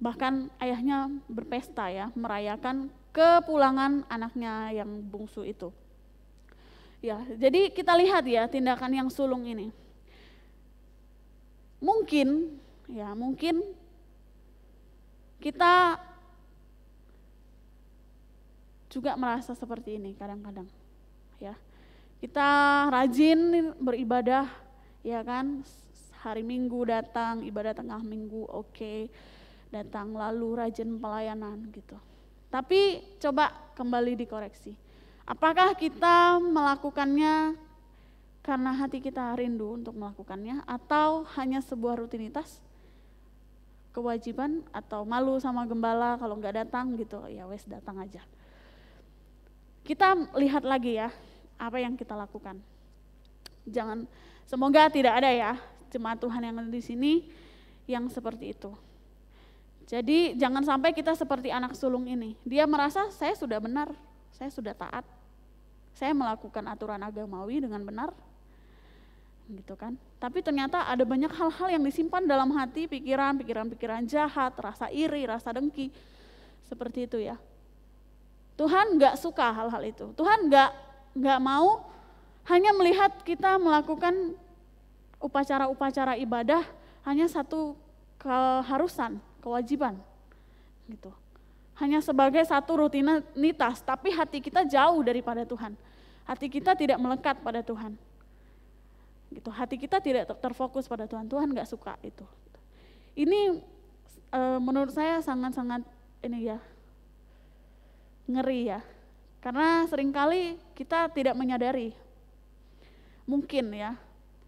Bahkan ayahnya berpesta ya, merayakan kepulangan anaknya yang bungsu itu. Ya, jadi kita lihat ya tindakan yang sulung ini. Mungkin kita juga merasa seperti ini kadang-kadang ya. Kita rajin beribadah ya kan, hari Minggu datang, ibadah tengah minggu oke, datang lalu rajin pelayanan gitu. Tapi coba kembali dikoreksi. Apakah kita melakukannya karena hati kita rindu untuk melakukannya, atau hanya sebuah rutinitas, kewajiban, atau malu sama gembala kalau nggak datang gitu, ya wes datang aja. Kita lihat lagi ya apa yang kita lakukan. Semoga tidak ada ya jemaat Tuhan yang ada di sini yang seperti itu. Jadi jangan sampai kita seperti anak sulung ini. Dia merasa saya sudah benar, saya sudah taat, saya melakukan aturan agamawi dengan benar, gitu kan. Tapi ternyata ada banyak hal-hal yang disimpan dalam hati, pikiran jahat, rasa iri, rasa dengki, seperti itu ya. Tuhan nggak suka hal-hal itu. Tuhan nggak mau hanya melihat kita melakukan upacara-upacara ibadah hanya satu keharusan, kewajiban, gitu. Hanya sebagai satu rutinitas, tapi hati kita jauh daripada Tuhan. Hati kita tidak melekat pada Tuhan. Gitu, hati kita tidak terfokus pada Tuhan. Tuhan nggak suka itu. Ini menurut saya sangat-sangat ini ya, ngeri ya. Karena seringkali kita tidak menyadari. Mungkin ya,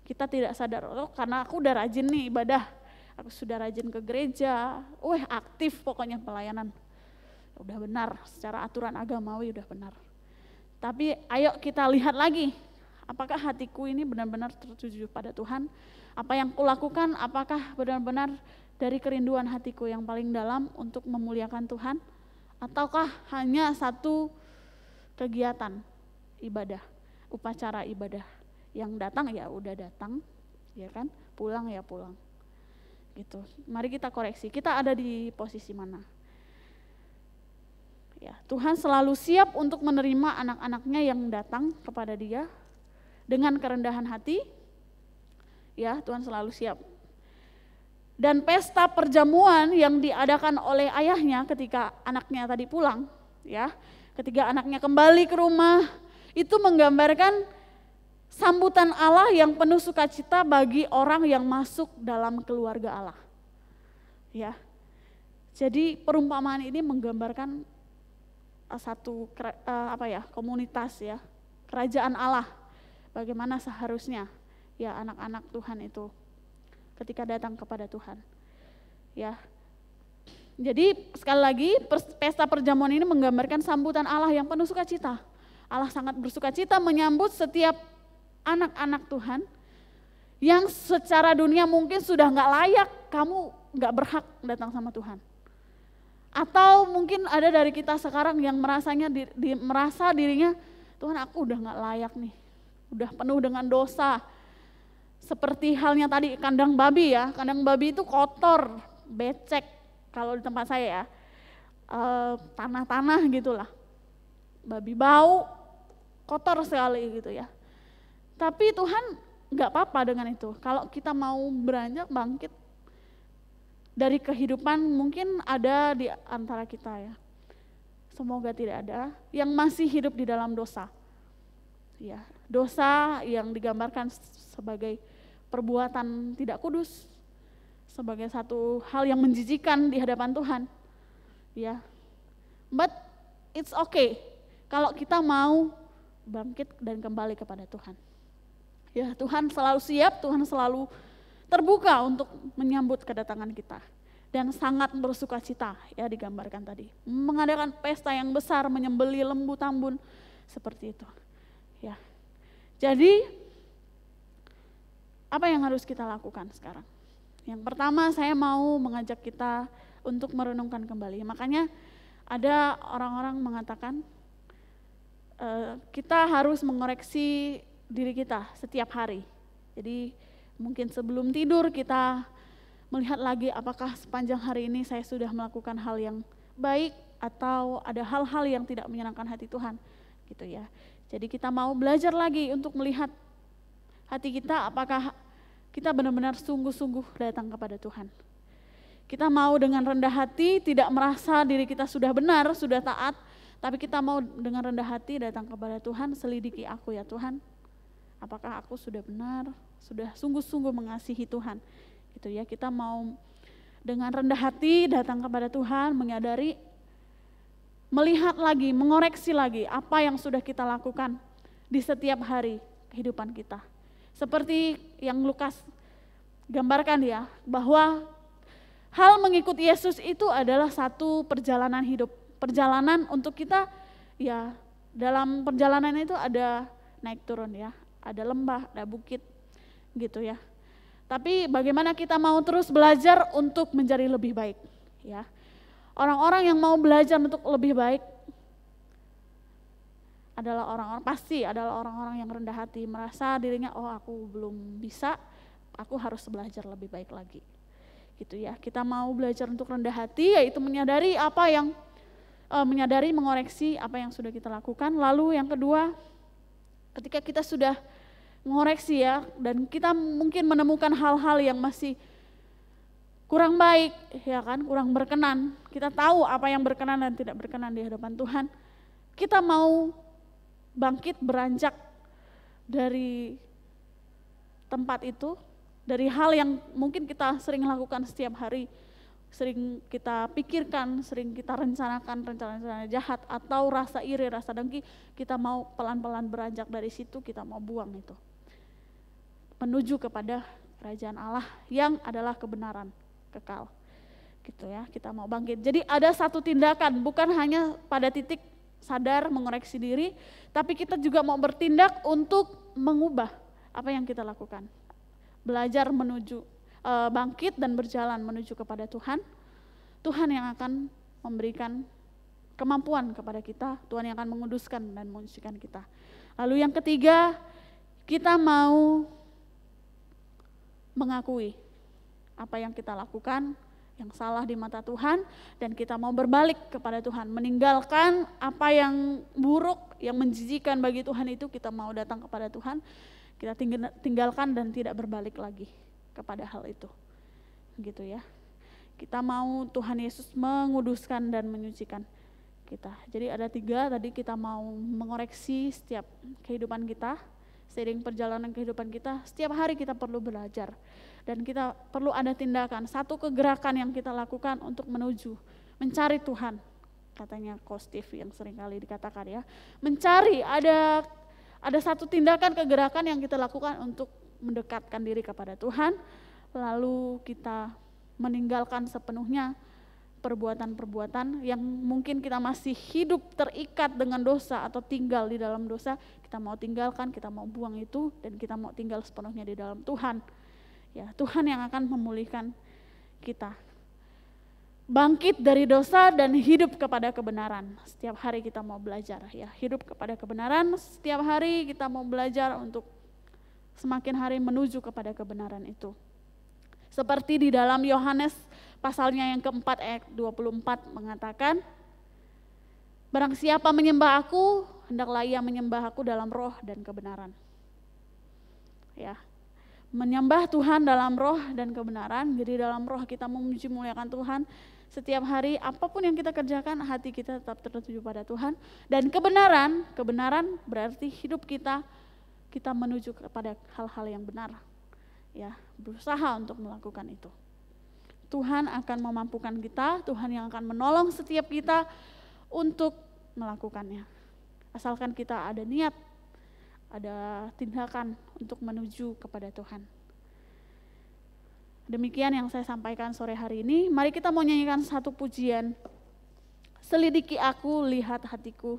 kita tidak sadar, oh karena aku udah rajin nih ibadah, aku sudah rajin ke gereja, aktif pokoknya pelayanan. Udah benar, secara aturan agamawi udah benar. Tapi ayo kita lihat lagi Apakah hatiku ini benar-benar tertuju pada Tuhan? Apa yang kulakukan apakah benar-benar dari kerinduan hatiku yang paling dalam untuk memuliakan Tuhan? Ataukah hanya satu kegiatan ibadah, upacara ibadah, yang datang ya udah datang, ya kan, pulang ya pulang, gitu. Mari kita koreksi, kita ada di posisi mana? Ya, Tuhan selalu siap untuk menerima anak-anaknya yang datang kepada Dia dengan kerendahan hati. Ya, Tuhan selalu siap. Dan pesta perjamuan yang diadakan oleh ayahnya ketika anaknya tadi pulang, ya, ketika anaknya kembali ke rumah, itu menggambarkan sambutan Allah yang penuh sukacita bagi orang yang masuk dalam keluarga Allah. Ya. Jadi perumpamaan ini menggambarkan satu komunitas, ya, kerajaan Allah. Bagaimana seharusnya ya anak-anak Tuhan itu ketika datang kepada Tuhan. Ya. Jadi sekali lagi pesta perjamuan ini menggambarkan sambutan Allah yang penuh sukacita. Allah sangat bersukacita menyambut setiap anak-anak Tuhan yang secara dunia mungkin sudah nggak layak, kamu nggak berhak datang sama Tuhan. Atau mungkin ada dari kita sekarang yang merasa dirinya, Tuhan aku udah nggak layak nih, udah penuh dengan dosa. Seperti halnya tadi kandang babi, ya, kandang babi itu kotor, becek kalau di tempat saya, ya, tanah-tanah gitulah, babi bau, kotor sekali gitu ya. Tapi Tuhan nggak apa-apa dengan itu. Kalau kita mau beranjak bangkit dari kehidupan, mungkin ada di antara kita, ya, semoga tidak ada yang masih hidup di dalam dosa. Ya, dosa yang digambarkan sebagai perbuatan tidak kudus, sebagai satu hal yang menjijikan di hadapan Tuhan. Ya, but it's okay kalau kita mau bangkit dan kembali kepada Tuhan. Ya, Tuhan selalu siap, Tuhan selalu terbuka untuk menyambut kedatangan kita. Dan sangat bersukacita, ya, digambarkan tadi. Mengadakan pesta yang besar, menyembeli lembu tambun, seperti itu. Ya. Jadi apa yang harus kita lakukan sekarang? Yang pertama, saya mau mengajak kita untuk merenungkan kembali. Makanya ada orang-orang mengatakan kita harus mengoreksi diri kita setiap hari. Jadi mungkin sebelum tidur kita melihat lagi apakah sepanjang hari ini saya sudah melakukan hal yang baik atau ada hal-hal yang tidak menyenangkan hati Tuhan, gitu ya. Jadi kita mau belajar lagi untuk melihat hati kita, apakah kita benar-benar sungguh-sungguh datang kepada Tuhan. Kita mau dengan rendah hati, tidak merasa diri kita sudah benar, sudah taat, tapi kita mau dengan rendah hati datang kepada Tuhan, selidiki aku ya Tuhan. Apakah aku sudah benar, sudah sungguh-sungguh mengasihi Tuhan. Gitu ya, kita mau dengan rendah hati datang kepada Tuhan, menyadari, melihat lagi, mengoreksi lagi apa yang sudah kita lakukan di setiap hari kehidupan kita. Seperti yang Lukas gambarkan, ya, bahwa hal mengikuti Yesus itu adalah satu perjalanan hidup, perjalanan untuk kita, ya, dalam perjalanan itu ada naik turun, ya, ada lembah, ada bukit, gitu ya. Tapi bagaimana kita mau terus belajar untuk menjadi lebih baik, ya. Orang-orang yang mau belajar untuk lebih baik adalah orang-orang yang rendah hati, merasa dirinya, oh aku belum bisa, aku harus belajar lebih baik lagi. Gitu ya. Kita mau belajar untuk rendah hati, yaitu menyadari mengoreksi apa yang sudah kita lakukan. Lalu yang kedua, ketika kita sudah mengoreksi, ya, dan kita mungkin menemukan hal-hal yang masih kurang baik, ya kan, kurang berkenan. Kita tahu apa yang berkenan dan tidak berkenan di hadapan Tuhan. Kita mau bangkit, beranjak dari tempat itu, dari hal yang mungkin kita sering lakukan setiap hari, sering kita pikirkan, sering kita rencanakan rencana-rencana jahat atau rasa iri, rasa dengki, kita mau pelan-pelan beranjak dari situ, kita mau buang itu. Menuju kepada kerajaan Allah yang adalah kebenaran kekal. Gitu ya, kita mau bangkit. Jadi ada satu tindakan, bukan hanya pada titik sadar, mengoreksi diri, tapi kita juga mau bertindak untuk mengubah apa yang kita lakukan. Belajar menuju bangkit dan berjalan menuju kepada Tuhan. Tuhan yang akan memberikan kemampuan kepada kita, Tuhan yang akan menguduskan dan menyucikan kita. Lalu yang ketiga, kita mau mengakui apa yang kita lakukan yang salah di mata Tuhan, dan kita mau berbalik kepada Tuhan, meninggalkan apa yang buruk, yang menjijikan bagi Tuhan itu, kita mau datang kepada Tuhan, kita tinggalkan dan tidak berbalik lagi kepada hal itu. Gitu ya. Kita mau Tuhan Yesus menguduskan dan menyucikan kita. Jadi ada 3 tadi, kita mau mengoreksi setiap kehidupan kita, seiring perjalanan kehidupan kita, setiap hari kita perlu belajar. Dan kita perlu ada tindakan, satu kegerakan yang kita lakukan untuk menuju, mencari Tuhan. Katanya Coach Steve yang sering kali dikatakan ya. Mencari, ada satu tindakan kegerakan yang kita lakukan untuk mendekatkan diri kepada Tuhan. Lalu kita meninggalkan sepenuhnya perbuatan-perbuatan yang mungkin kita masih hidup terikat dengan dosa atau tinggal di dalam dosa. Kita mau tinggalkan, kita mau buang itu, dan kita mau tinggal sepenuhnya di dalam Tuhan. Ya, Tuhan yang akan memulihkan kita. Bangkit dari dosa dan hidup kepada kebenaran. Setiap hari kita mau belajar ya, hidup kepada kebenaran. Setiap hari kita mau belajar untuk semakin hari menuju kepada kebenaran itu. Seperti di dalam Yohanes pasalnya yang keempat ayat 24 mengatakan, barang siapa menyembah aku, hendaklah ia menyembah aku dalam roh dan kebenaran. Ya, menyembah Tuhan dalam roh dan kebenaran. Jadi dalam roh kita memuji muliakan Tuhan. Setiap hari apapun yang kita kerjakan, hati kita tetap tertuju pada Tuhan. Dan kebenaran berarti hidup kita menuju kepada hal-hal yang benar. Ya, berusaha untuk melakukan itu. Tuhan akan memampukan kita, Tuhan yang akan menolong setiap kita untuk melakukannya. Asalkan kita ada niat, ada tindakan untuk menuju kepada Tuhan. Demikian yang saya sampaikan sore hari ini. Mari kita mau nyanyikan satu pujian. Selidiki aku, lihat hatiku.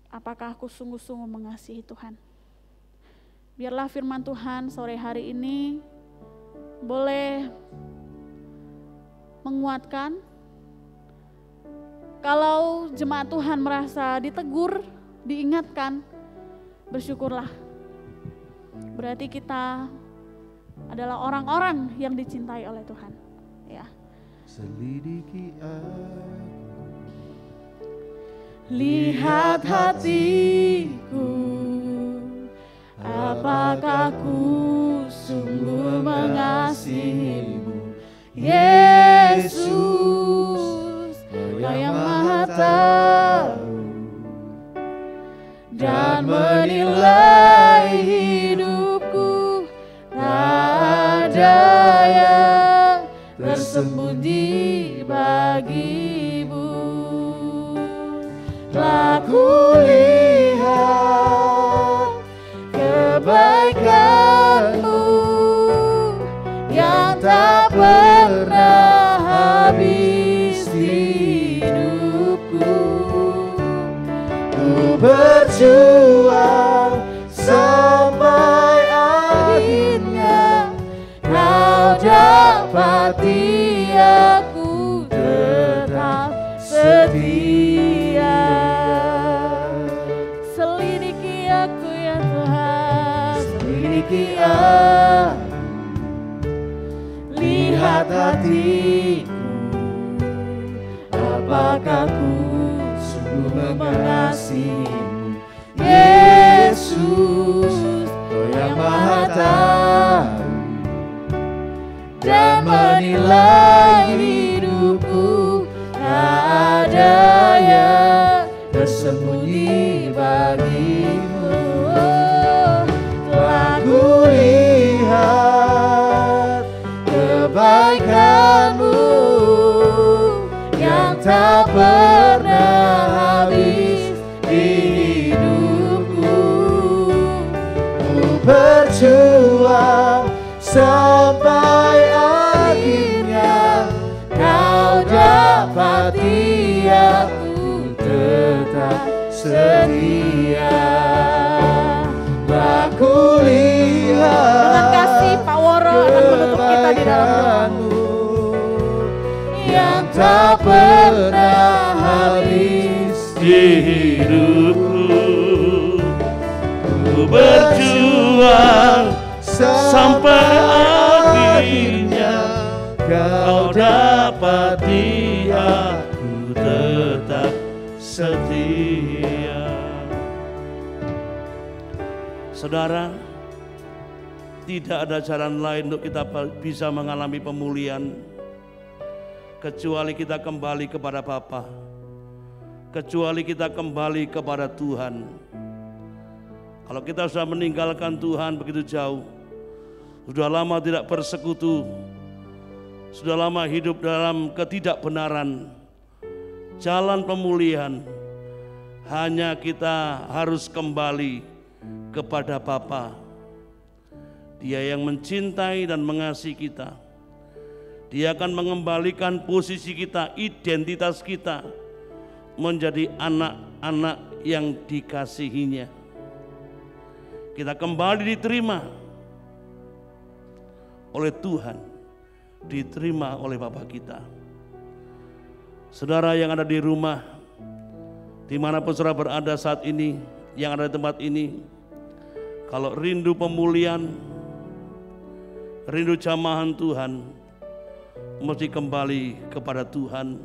Apakah aku sungguh-sungguh mengasihi Tuhan? Biarlah firman Tuhan sore hari ini boleh menguatkan. Kalau jemaat Tuhan merasa ditegur, diingatkan, bersyukurlah. Berarti kita adalah orang-orang yang dicintai oleh Tuhan. Ya. Selidiki aku, lihat hatiku, apakah ku sungguh mengasihimu, Yesus, Kau yang Maha Tahu dan menilai hidupku, tak ada yang tersembunyi bagimu. Telah kulihat kebaikanmu yang tak pernah habis di hidupku. Ku berjuang sampai akhirnya Kau dapati aku tetap setia. Selidiki aku ya Tuhan, selidiki aku, lihat hatiku, apakah ku sungguh mengasihimu, Yesus, Kau yang Maha Tahu dan menilai hidupku, tak ada yang tersembunyi bagimu. Telah kulihat kebaikanmu yang tak pernah habis di hidupku. Ku berjuang sampai akhirnya Kau dapati aku tak pernah habis di hidupku. Ku berjuang sampai akhirnya kau dapati aku tetap setia. Saudara, tidak ada jalan lain untuk kita bisa mengalami pemulihan kecuali kita kembali kepada Bapa, kecuali kita kembali kepada Tuhan. Kalau kita sudah meninggalkan Tuhan begitu jauh, sudah lama tidak bersekutu, sudah lama hidup dalam ketidakbenaran, jalan pemulihan hanya kita harus kembali kepada Bapa. Dia yang mencintai dan mengasihi kita. Dia akan mengembalikan posisi kita, identitas kita menjadi anak-anak yang dikasihinya. Kita kembali diterima oleh Tuhan, diterima oleh Bapa kita. Saudara yang ada di rumah, dimanapun saudara berada saat ini, yang ada di tempat ini, kalau rindu pemulihan, rindu jamahan Tuhan, mesti kembali kepada Tuhan,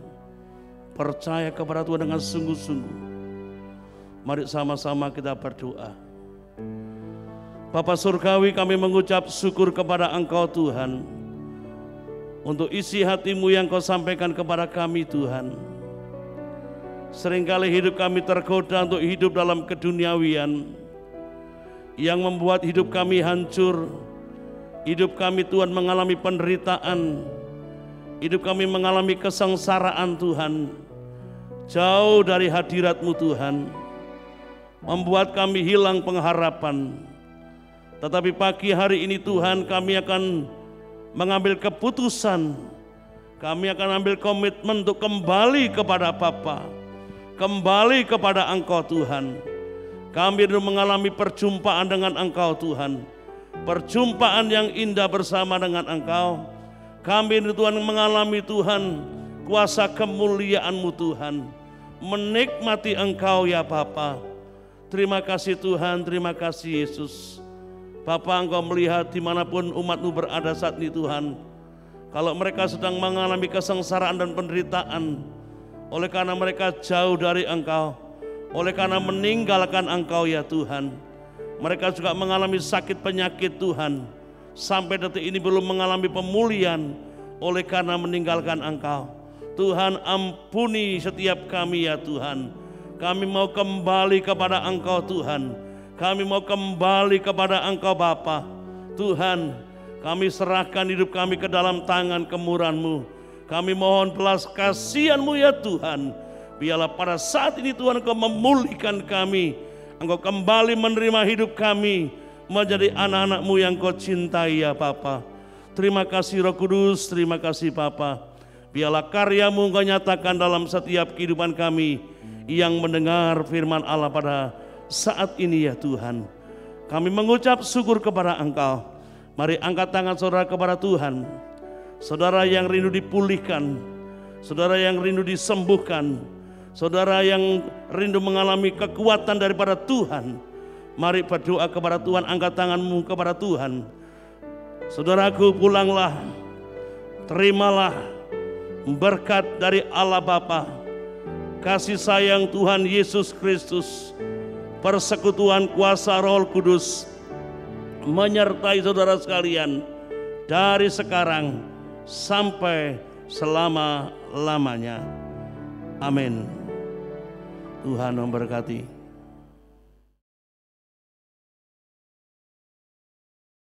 percaya kepada Tuhan dengan sungguh-sungguh. Mari sama-sama kita berdoa. Bapa Surgawi, kami mengucap syukur kepada Engkau Tuhan, untuk isi hati-Mu yang Kau sampaikan kepada kami Tuhan. Seringkali hidup kami tergoda untuk hidup dalam keduniawian, yang membuat hidup kami hancur. Hidup kami Tuhan mengalami penderitaan, hidup kami mengalami kesengsaraan Tuhan, jauh dari hadirat-Mu Tuhan, membuat kami hilang pengharapan. Tetapi pagi hari ini Tuhan, kami akan mengambil keputusan, kami akan ambil komitmen untuk kembali kepada Bapa, kembali kepada Engkau Tuhan. Kami mengalami perjumpaan dengan Engkau Tuhan, perjumpaan yang indah bersama dengan Engkau. Kami Tuhan mengalami Tuhan kuasa kemuliaan-Mu Tuhan, menikmati Engkau ya Bapa. Terima kasih Tuhan, terima kasih Yesus. Bapa, Engkau melihat dimanapun umat-Mu berada saat ini Tuhan, kalau mereka sedang mengalami kesengsaraan dan penderitaan, oleh karena mereka jauh dari Engkau, oleh karena meninggalkan Engkau ya Tuhan. Mereka juga mengalami sakit penyakit Tuhan, sampai detik ini belum mengalami pemulihan oleh karena meninggalkan Engkau. Tuhan, ampuni setiap kami ya Tuhan. Kami mau kembali kepada Engkau Tuhan. Kami mau kembali kepada Engkau Bapa. Tuhan, kami serahkan hidup kami ke dalam tangan kemurahan-Mu. Kami mohon belas kasihan-Mu ya Tuhan. Biarlah pada saat ini Tuhan Engkau memulihkan kami. Engkau kembali menerima hidup kami menjadi anak-anak-Mu yang Kau cintai ya Bapa. Terima kasih Roh Kudus, terima kasih Bapa. Biarlah karya-Mu Engkau nyatakan dalam setiap kehidupan kami yang mendengar firman Allah pada saat ini ya Tuhan. Kami mengucap syukur kepada Engkau. Mari angkat tangan saudara kepada Tuhan. Saudara yang rindu dipulihkan, saudara yang rindu disembuhkan, saudara yang rindu mengalami kekuatan daripada Tuhan, mari berdoa kepada Tuhan, angkat tanganmu kepada Tuhan. Saudaraku, pulanglah, terimalah berkat dari Allah Bapa, kasih sayang Tuhan Yesus Kristus, persekutuan kuasa Roh Kudus menyertai saudara sekalian dari sekarang sampai selama-lamanya. Amin. Tuhan memberkati.